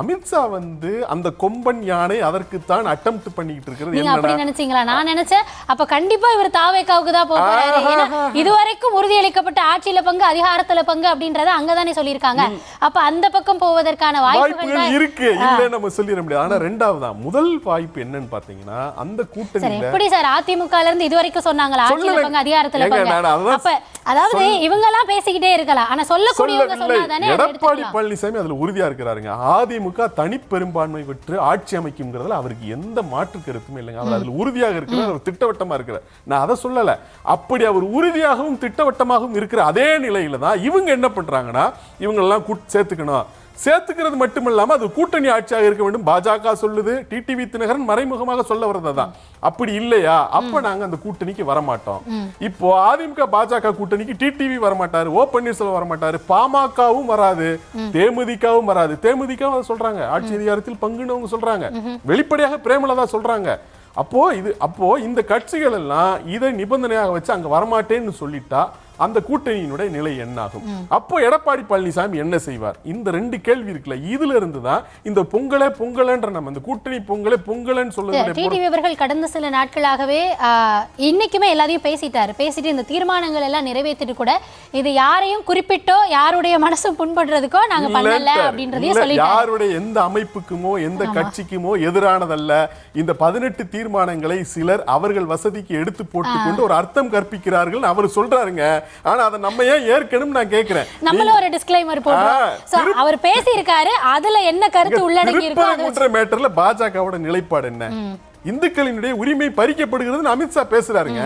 அமித்ஷா வந்து அந்த கொம்பன் யானை அதற்குத்தான் அட்டெம்ப்ட் பண்ணிட்டு இருக்கிறது. நீங்க அப்படி நினைச்சீங்களா? நான் நினைச்சேன் அப்ப கண்டிப்பா இவர் தாவேக்காவுக்கு தான் போறாரு. ஏன்னா இதுவரைக்கும் உறுதியளிக்கப்பட்ட ஆட்சியில பங்கு அதிகாரத்துல பங்கு அப்படின்றத அங்கதானே சொல்லியிருக்காங்க. அப்ப அந்த பக்கம் போவதற்கான வாய்ப்புகள் இருக்கு, இல்ல நம்ம சொல்லிட முடியாது. ஆனா ரெண்டாவது முதல் வாய்ப்பு என்னன்னு பாத்தீங்கன்னா அந்த கூட்டணி எப்படி சார் அதிமுகல இருந்து இதுவரைக்கும் சொன்னாங்களா ஆட்சியில பங்கு அதிகாரத்துல பங்கு? அப்ப அதாவது இவங்க எல்லாம் பேசிக்கிட்டே இருக்கலாம், ஆனா சொல்லக்கூடியவங்க சொன்னாதானே. எடப்பாடி பழனிசாமி அதுல உறுதியா இருக்கிறாருங்க. அதிமுக தனி பெரும்பான்மை பெற்று ஆட்சி அமைக்கும்ங்கிறதுல அவருக்கு எந்த மாற்று கருத்துமே இல்லைங்க. அவர் அதுல உறுதியாக இருக்கிறார், அவர் திட்டவட்டமா இருக்கிறார். நான் அதை சொல்லல. அப்படி அவர் உறுதியாகவும் திட்டவட்டமாகவும் இருக்கிற அதே நிலையில தான் இவங்க என்ன பண்றாங்கன்னா இவங்க எல்லாம் சேர்த்துக்கணும். சேர்த்துக்கிறது மட்டுமில்லாம அது கூட்டணி ஆட்சியாக இருக்க வேண்டும் பாஜக சொல்லுது. டிடிவி தினகரன் மறைமுகமாக சொல்ல வரதான். அப்படி இல்லையா அப்ப நாங்க அந்த கூட்டணிக்கு வரமாட்டோம். இப்போ அதிமுக பாஜக கூட்டணிக்கு டிடிவி வரமாட்டாரு, ஓ பன்னீர்செல்வம் வரமாட்டாரு, பாமகவும் வராது, தேமுதிகவும் வராது. தேமுதிகவும் சொல்றாங்க ஆட்சி அதிகாரத்தில் பங்குன்னு சொல்றாங்க, வெளிப்படையாக பிரேமலதா சொல்றாங்க. அப்போ இந்த கட்சிகள் எல்லாம் இதை நிபந்தனையாக வச்சு அங்க வரமாட்டேன்னு சொல்லிட்டா அந்த கூட்டணியினுடைய நிலை என்னாகும்? அப்போ எடப்பாடி பழனிசாமி என்ன செய்வார்? இந்த ரெண்டு கேள்வி இருக்குல்ல, இதுல இருந்து தான் இந்த பொங்கலன்ற நம்ம இந்த கூட்டணி பொங்கலன்னு சொல்லுறது. டிடிவி அவர்கள் கடந்த சில நாட்களாகவே இன்னைக்குமே எல்லாரையும் பேசிட்டு இந்த தீர்மானங்கள் எல்லாம் நிறைவேற்றிட்டு கூட இது யாரையும் குறிப்பிட்டோ யாருடைய மனசும் புண்படுறதுக்கோ நாங்க பண்ணல அப்படின்றதையும் சொல்லி யாருடைய எந்த அமைப்புக்குமோ எந்த கட்சிக்குமோ எதிரானதல்ல. இந்த 18 தீர்மானங்களை சிலர் அவர்கள் வசதிக்கு எடுத்து போட்டுக்கொண்டு ஒரு அர்த்தம் கற்பிக்கிறார்கள் அவர் சொல்றாருங்க. ஆனா அத நம்ம ஏன் ஏற்கனவே நான் கேக்குறேன். நம்மள ஒரு டிஸ்க்ளைமர் போடுறோம். அவர் பேசி இருக்காரு, அதுல என்ன கருத்து உள்ளடங்கி இருக்கோ அது மேட்டர்ல பாஜகவோட நிலைப்பாடு என்ன? இந்துக்களினுடைய உரிமை பறிக்கப்படுகிறது அமித்ஷா பேசுறாருங்க.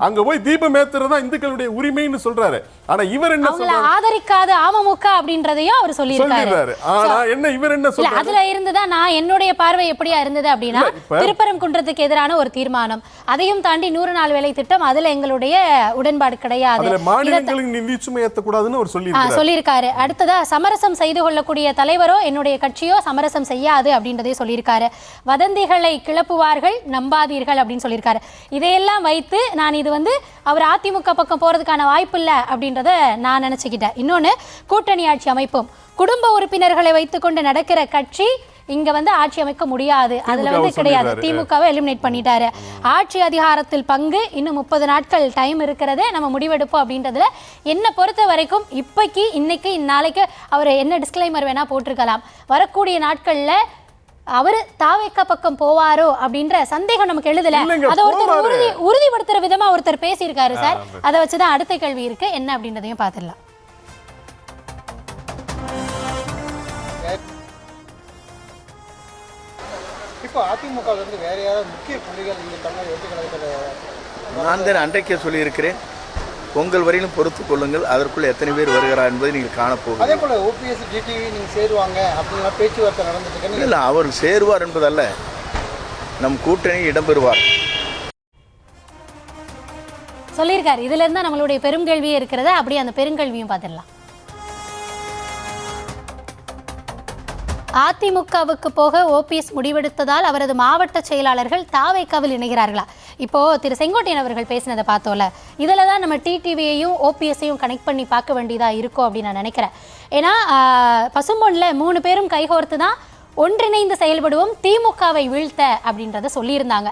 அங்க போய் தீபம் ஏத்துறதா இந்துக்களுடைய உரிமைன்னு சொல்றாரு. ஆனா இவர் என்ன சொல்றாரு? ஆதரிக்காத அமமுக அப்படின்றதையும் அவர் சொல்லியிருக்காரு. ஆனா என்ன இவர் என்ன சொல்றாரு? அதுல இருந்துதான் நான் என்னுடைய பார்வை எப்படியா இருந்தது அப்படின்னா திருப்பரங்குன்றத்துக்கு எதிரான ஒரு தீர்மானம், அதையும் தாண்டி 100 நாள் வேலை திட்டம், அதுல எங்களுடைய உடன்பாடு கிடையாது, மாநிலங்களின் நிதி சுமை ஏத்தக்கூடாதுன்னு அவர் சொல்லியிருக்காரு. அடுத்ததா சமரசம் செய்து கொள்ளக்கூடிய தலைவரோ என்னுடைய கட்சியோ சமரசம் செய்யாது அப்படின்றதே சொல்லியிருக்காரு. வதந்திகளை கிளப்புவார்கள், நம்பாதீர்கள் அப்படின்னு சொல்லியிருக்காரு. இதையெல்லாம் வைத்து நான் இது வந்து அவர் அதிமுக பக்கம் போறதுக்கான வாய்ப்பு இல்லை அப்படின்றத நான் நினைச்சுக்கிட்டேன். இன்னொன்னு, கூட்டணி ஆட்சி அமைப்பும் குடும்ப உறுப்பினர்களை வைத்துக்கொண்டு நடக்கிற கட்சி இங்க வந்து ஆட்சி அமைக்க முடியாது, அதுல வந்து கிடையாது. திமுகவை எலிமினேட் பண்ணிட்டாரு. ஆட்சி அதிகாரத்தில் பங்கு இன்னும் 30 நாட்கள் டைம் இருக்கிறது, நம்ம முடிவெடுப்போம் அப்படின்றதுல என்ன பொறுத்த வரைக்கும் இப்பைக்கு இன்னைக்கு நாளைக்கு அவர் என்ன டிஸ்க்ளைமர் வேணா போட்டிருக்கலாம். வரக்கூடிய நாட்கள்ல அவரு தாவேக்கா பக்கம் போவாரோ அப்படின்ற சந்தேகம் நமக்கு எழுதல. அதை ஒருத்தர் உறுதிப்படுத்துற விதமா ஒருத்தர் பேசியிருக்காரு சார். அதை வச்சுதான் அடுத்த கேள்வி இருக்கு என்ன அப்படின்றதையும் பார்த்துடலாம். இப்போ அதிமுக வந்து வேற யாராவது முக்கிய புள்ளிகள் இந்த தமிழக வெற்றி கழகத்தில் நான் தான் அன்றைக்கே சொல்லியிருக்கிறேன், பொங்கல் வரையிலும் பொறுத்து கொள்ளுங்கள், அதற்குள்ள எத்தனை பேர் வருகிறார் என்பதை நீங்கள் காணப்போகும். அதே போல ஓபிஎஸ் டிடிவி நீங்க சேருவாங்க அப்படின்னா பேச்சுவார்த்தை நடந்துட்டு இல்லை, அவர் சேருவார் என்பதல்ல, நம் கூட்டணி இடம்பெறுவார் சொல்லியிருக்காரு. இதுல இருந்தா நம்மளுடைய பெருங்கேள்வியே இருக்கிறது. அப்படியே அந்த பெருங்கேள்வியும் பார்த்துடலாம். அதிமுகவுக்கு போக ஓபிஎஸ் முடிவெடுத்ததால் அவரது மாவட்ட செயலாளர்கள் தாவேக்காவில் இணைகிறார்களா? இப்போ திரு செங்கோட்டையன் அவர்கள் பேசினதை பார்த்தோம்ல, இதில் தான் நம்ம டிடிவியையும் ஓபிஎஸ்ஸையும் கனெக்ட் பண்ணி பார்க்க வேண்டியதாக இருக்கும் அப்படின்னு நான் நினைக்கிறேன். ஏன்னா பசும்பொன்ல 3 பேரும் கைகோர்த்து தான் ஒன்றிணைந்து செயல்படுவோம், திமுகவை வீழ்த்த அப்படின்றத சொல்லியிருந்தாங்க.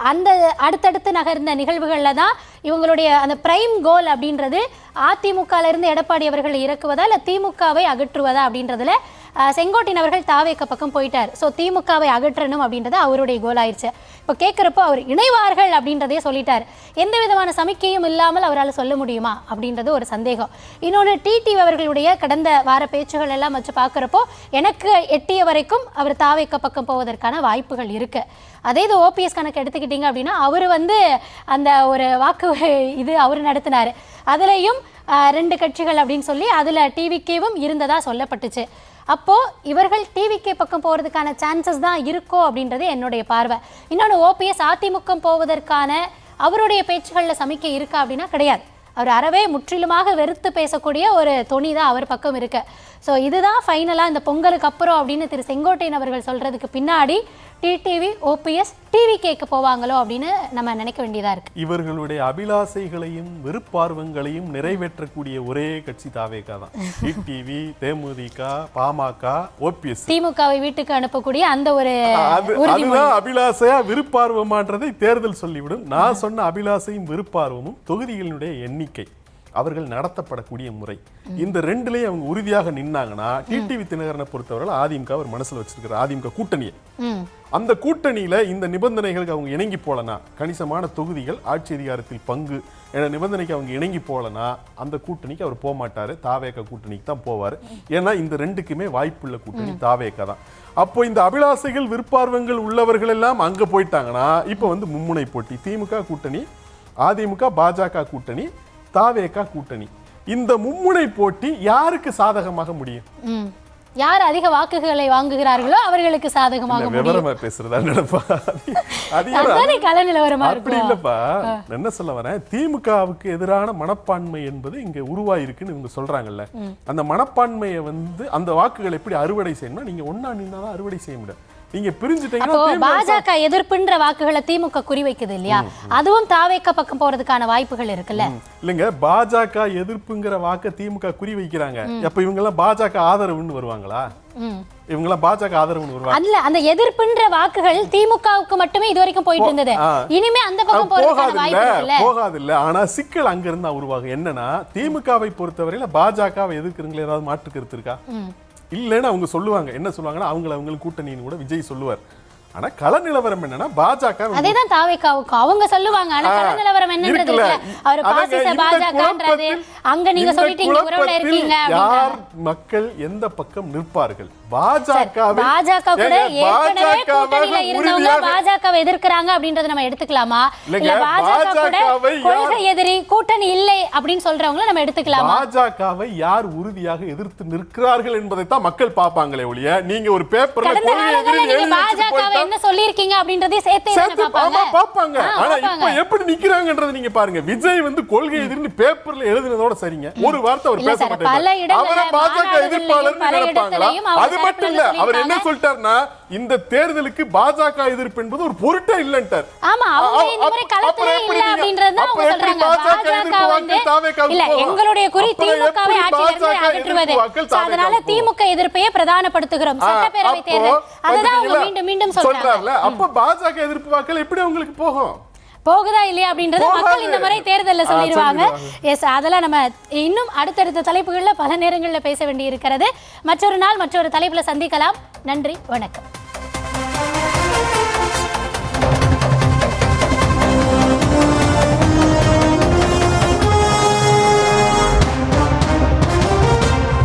அந்த அடுத்தடுத்து நகர்ந்த நிகழ்வுகளில் தான் இவங்களுடைய அந்த பிரைம் கோல் அப்படின்றது அதிமுகவிலிருந்து எடப்பாடி அவர்களை இறக்குவதா இல்லை திமுகவை அகற்றுவதா அப்படின்றதுல செங்கோட்டையன் அவர்கள் தாவேக்க பக்கம் போயிட்டார். ஸோ திமுகவை அகற்றணும் அப்படின்றது அவருடைய கோல் ஆயிடுச்சு. இப்போ கேட்குறப்போ அவர் இணைவார்கள் அப்படின்றதே சொல்லிட்டார். எந்த விதமான சமிக்கையும் இல்லாமல் அவரால் சொல்ல முடியுமா அப்படின்றது ஒரு சந்தேகம். இன்னொன்று, டிடிவி அவர்களுடைய கடந்த வார பேச்சுகள் எல்லாம் வச்சு பார்க்குறப்போ எனக்கு எட்டிய வரைக்கும் அவர் தாவேக்க பக்கம் போவதற்கான வாய்ப்புகள் இருக்கு. அதே இது ஓபிஎஸ் கணக்கு எடுத்துக்கிட்டீங்க அப்படின்னா அவர் வந்து அந்த ஒரு வாக்கு இது அவர் நடத்தினார். அதுலேயும் 2 கட்சிகள் அப்படின்னு சொல்லி அதில் டிவிகேவும் இருந்ததா சொல்லப்பட்டுச்சு. அப்போது இவர்கள் டிவிகே பக்கம் போகிறதுக்கான சான்சஸ் தான் இருக்கோ அப்படின்றது என்னுடைய பார்வை. இன்னொன்று, ஓபிஎஸ் அதிமுக போவதற்கான அவருடைய பேச்சுகளில் சமிக்கை இருக்கா அப்படின்னா கிடையாது. அவர் அறவே முற்றிலுமாக வெறுத்து பேசக்கூடிய ஒரு தொனி தான் அவர் பக்கம் இருக்கு. ஸோ இதுதான் ஃபைனலாக இந்த பொங்கலுக்கு அப்புறம் அப்படின்னு திரு செங்கோட்டையன் அவர்கள் சொல்கிறதுக்கு பின்னாடி டிடிவி ஓபிஎஸ் டிவி கேட்க போவாங்களோ அப்படின்னு நம்ம நினைக்க வேண்டியதா இருக்கு. இவர்களுடைய அபிலாசைகளையும் விருப்பார்வங்களையும் நிறைவேற்றக்கூடிய ஒரே கட்சி தாவேகா தான். டிடிவி, தேமுதிக, பாமக, ஓபிஎஸ். திமுகவை வீட்டுக்கு அனுப்பக்கூடிய அந்த ஒரு அதுதான் அபிலாசையா விருப்பார்வமான்றதை தேர்தல் சொல்லிவிடும். நான் சொன்ன அபிலாசையும் விருப்பார்வமும் தொகுதிகளினுடைய எண்ணிக்கை, அவர்கள் நடத்தப்படக்கூடிய முறை, இந்த ரெண்டுலயும் அவங்க உறுதியாக நின்னாங்கன்னா டிடிவி தினகரனை பொறுத்தவரை அதிமுக அவர் மனசுல வச்சிருக்கிற அதிமுக கூட்டணியை, அந்த கூட்டணியில இந்த நிபந்தனைகளுக்கு அவங்க இணங்கி போலனா, கணிசமான தொகுதிகள் ஆட்சி அதிகாரத்தில் பங்கு என நிபந்தனைக்கு அவங்க இணங்கி போலனா அந்த கூட்டணிக்கு அவர் போக மாட்டாரு, தாவேக கூட்டணிக்கு தான் போவாரு. ஏன்னா இந்த ரெண்டுக்குமே வாய்ப்புள்ள கூட்டணி தாவேக தான். அப்போ இந்த அபிலாசைகள் விருப்பார்வங்கள் உள்ளவர்கள் எல்லாம் அங்க போயிட்டாங்கன்னா இப்ப வந்து மும்முனை போட்டி, திமுக கூட்டணி, அதிமுக பாஜக கூட்டணி, தாவேகா கூட்டணி. இந்த மும்முனை போட்டி யாருக்கு சாதகமாக முடியும்? யார் அதிக வாக்குகளை வாங்குகிறார்களோ அவர்களுக்கு சாதகமாக முடியும். விவரமா பேசுறதா நினைப்பா? கள நிலவரமா அப்படி இல்லப்பா. என்ன சொல்ல வரேன், திமுகவுக்கு எதிரான மனப்பான்மை என்பது இங்க உருவாயிருக்குன்னு இவங்க சொல்றாங்கல்ல, அந்த மனப்பான்மையை வந்து அந்த வாக்குகள் எப்படி அறுவடை செய்யணும்னா நீங்க ஒன்னா நின்னாதான் அறுவடை செய்ய முடியும். நீங்க பிரிஞ்சுட்டீங்கன்னா பாஜக எதிர்ப்புன்ற வாக்குகளை திமுக குறிவைக்குது இல்லையா, அதுவும் தாவேக பக்கம் போறதுக்கான வாய்ப்புகள் இருக்குல்ல. இல்லங்க, பாஜக எதிர்ப்புங்கிற வாக்க திமுக குறிவைக்கிறாங்க. அப்ப இவங்க எல்லாம் பாஜக ஆதரவுன்னு வருவாங்களா? இவங்க எல்லாம் பாஜக ஆதரவுன்னு வருவாங்க அல்ல. அந்த எதிர்ப்புன்ற வாக்குகள் திமுகவுக்கு மட்டுமே இதுவரைக்கும் போயிட்டு இருந்தது, இனிமே அந்த பக்கம் போறதுக்கான வாய்ப்பு இருக்குல்ல. போகாது இல்ல. ஆனா சிக்கல் அங்க இருந்தா உருவாகும். என்னன்னா திமுகவை பொறுத்தவரையில பாஜகவை எதிர்க்கிறவங்கள ஏதாவது மாற்று கருத்து இருக்கா? இல்லன்னு அவங்க சொல்லுவாங்க. என்ன சொல்லுவாங்கன்னா அவங்களுக்கு கூட்டணின்னு கூட விஜய் சொல்லுவார். ஆனா கள நிலவரம் என்னன்னா பாஜக அதேதான் தாவேகாவுக்கு அவங்க சொல்லுவாங்க. ஆனா கள நிலவரம் என்னன்றது இல்ல. அவர் பாசிச பாஜகன்றது அங்க நீங்க சொல்லிட்டீங்க உறவுல இருக்கீங்க அப்படினா யார் மக்கள் எந்த பக்கம் நிற்பார்கள்? பாஜகவை கூட ஏற்கனவே கூட்டணியில இருந்தவங்க பாஜகவை எதிர்க்கறாங்க அப்படின்றத நம்ம எடுத்துக்கலாமா? இல்ல பாஜக கூட கொள்கை எதிரி கூட்டணி இல்லை அப்படின்னு சொல்றவங்க நம்ம எடுத்துக்கலாமா? பாஜகவை யார் உறுதியாக எதிர்த்து நிற்கிறார்கள் என்பதை தான் மக்கள் பாப்பாங்களே ஒழிய நீங்க ஒரு பேப்பர்ல கொள்கை எதிரி எழுதி பாஜகவை என்ன சொல்லிருக்கீங்க அப்படின்றதை சேர்த்து பாப்பாங்க. ஆனா இப்ப எப்படி நிக்கிறாங்கன்றதை நீங்க பாருங்க. விஜய் வந்து கொள்கை எதிரின்னு பேப்பர்ல எழுதினதோட சரிங்க, ஒரு வார்த்தை அவர் பேச மாட்டாரு. அவரை பாஜக எதிர்ப்பாளர் நினைப்பாங்களா? அது மட்டும் இல்ல, அவர் என்ன சொல்லிட்டாருன்னா இந்த தேர்தலுக்கு பாஜக எதிர்ப்பு என்பது ஒரு பொருட்டே இல்லன்ட்டார். ஆமா, அவங்க இந்த முறை களத்திலே இல்ல அப்படின்றது அவங்க சொல்றாங்க. பாஜக வந்து இல்ல எங்களுடைய குறி திமுகவை ஆட்சியிலிருந்து அகற்றுவது, அதனால திமுக எதிர்ப்பையே பிரதானப்படுத்துகிறோம் சட்டப்பேரவை தேர்தல், அதுதான் அவங்க மீண்டும் மீண்டும் சொல்றாங்க. அப்ப பாஜக எதிர்ப்பு வாக்கள் எப்படி உங்களுக்கு போகுதா இல்லையா அப்படின்றது மக்கள் இந்த முறை தேர்தலில் சொல்லிடுவாங்க. எஸ், அதெல்லாம் நம்ம இன்னும் அடுத்தடுத்த தலைப்புகள்ல பல நேரங்களில் பேச வேண்டி இருக்கிறது. மற்றொரு நாள் மற்றொரு தலைப்புல சந்திக்கலாம். நன்றி, வணக்கம்.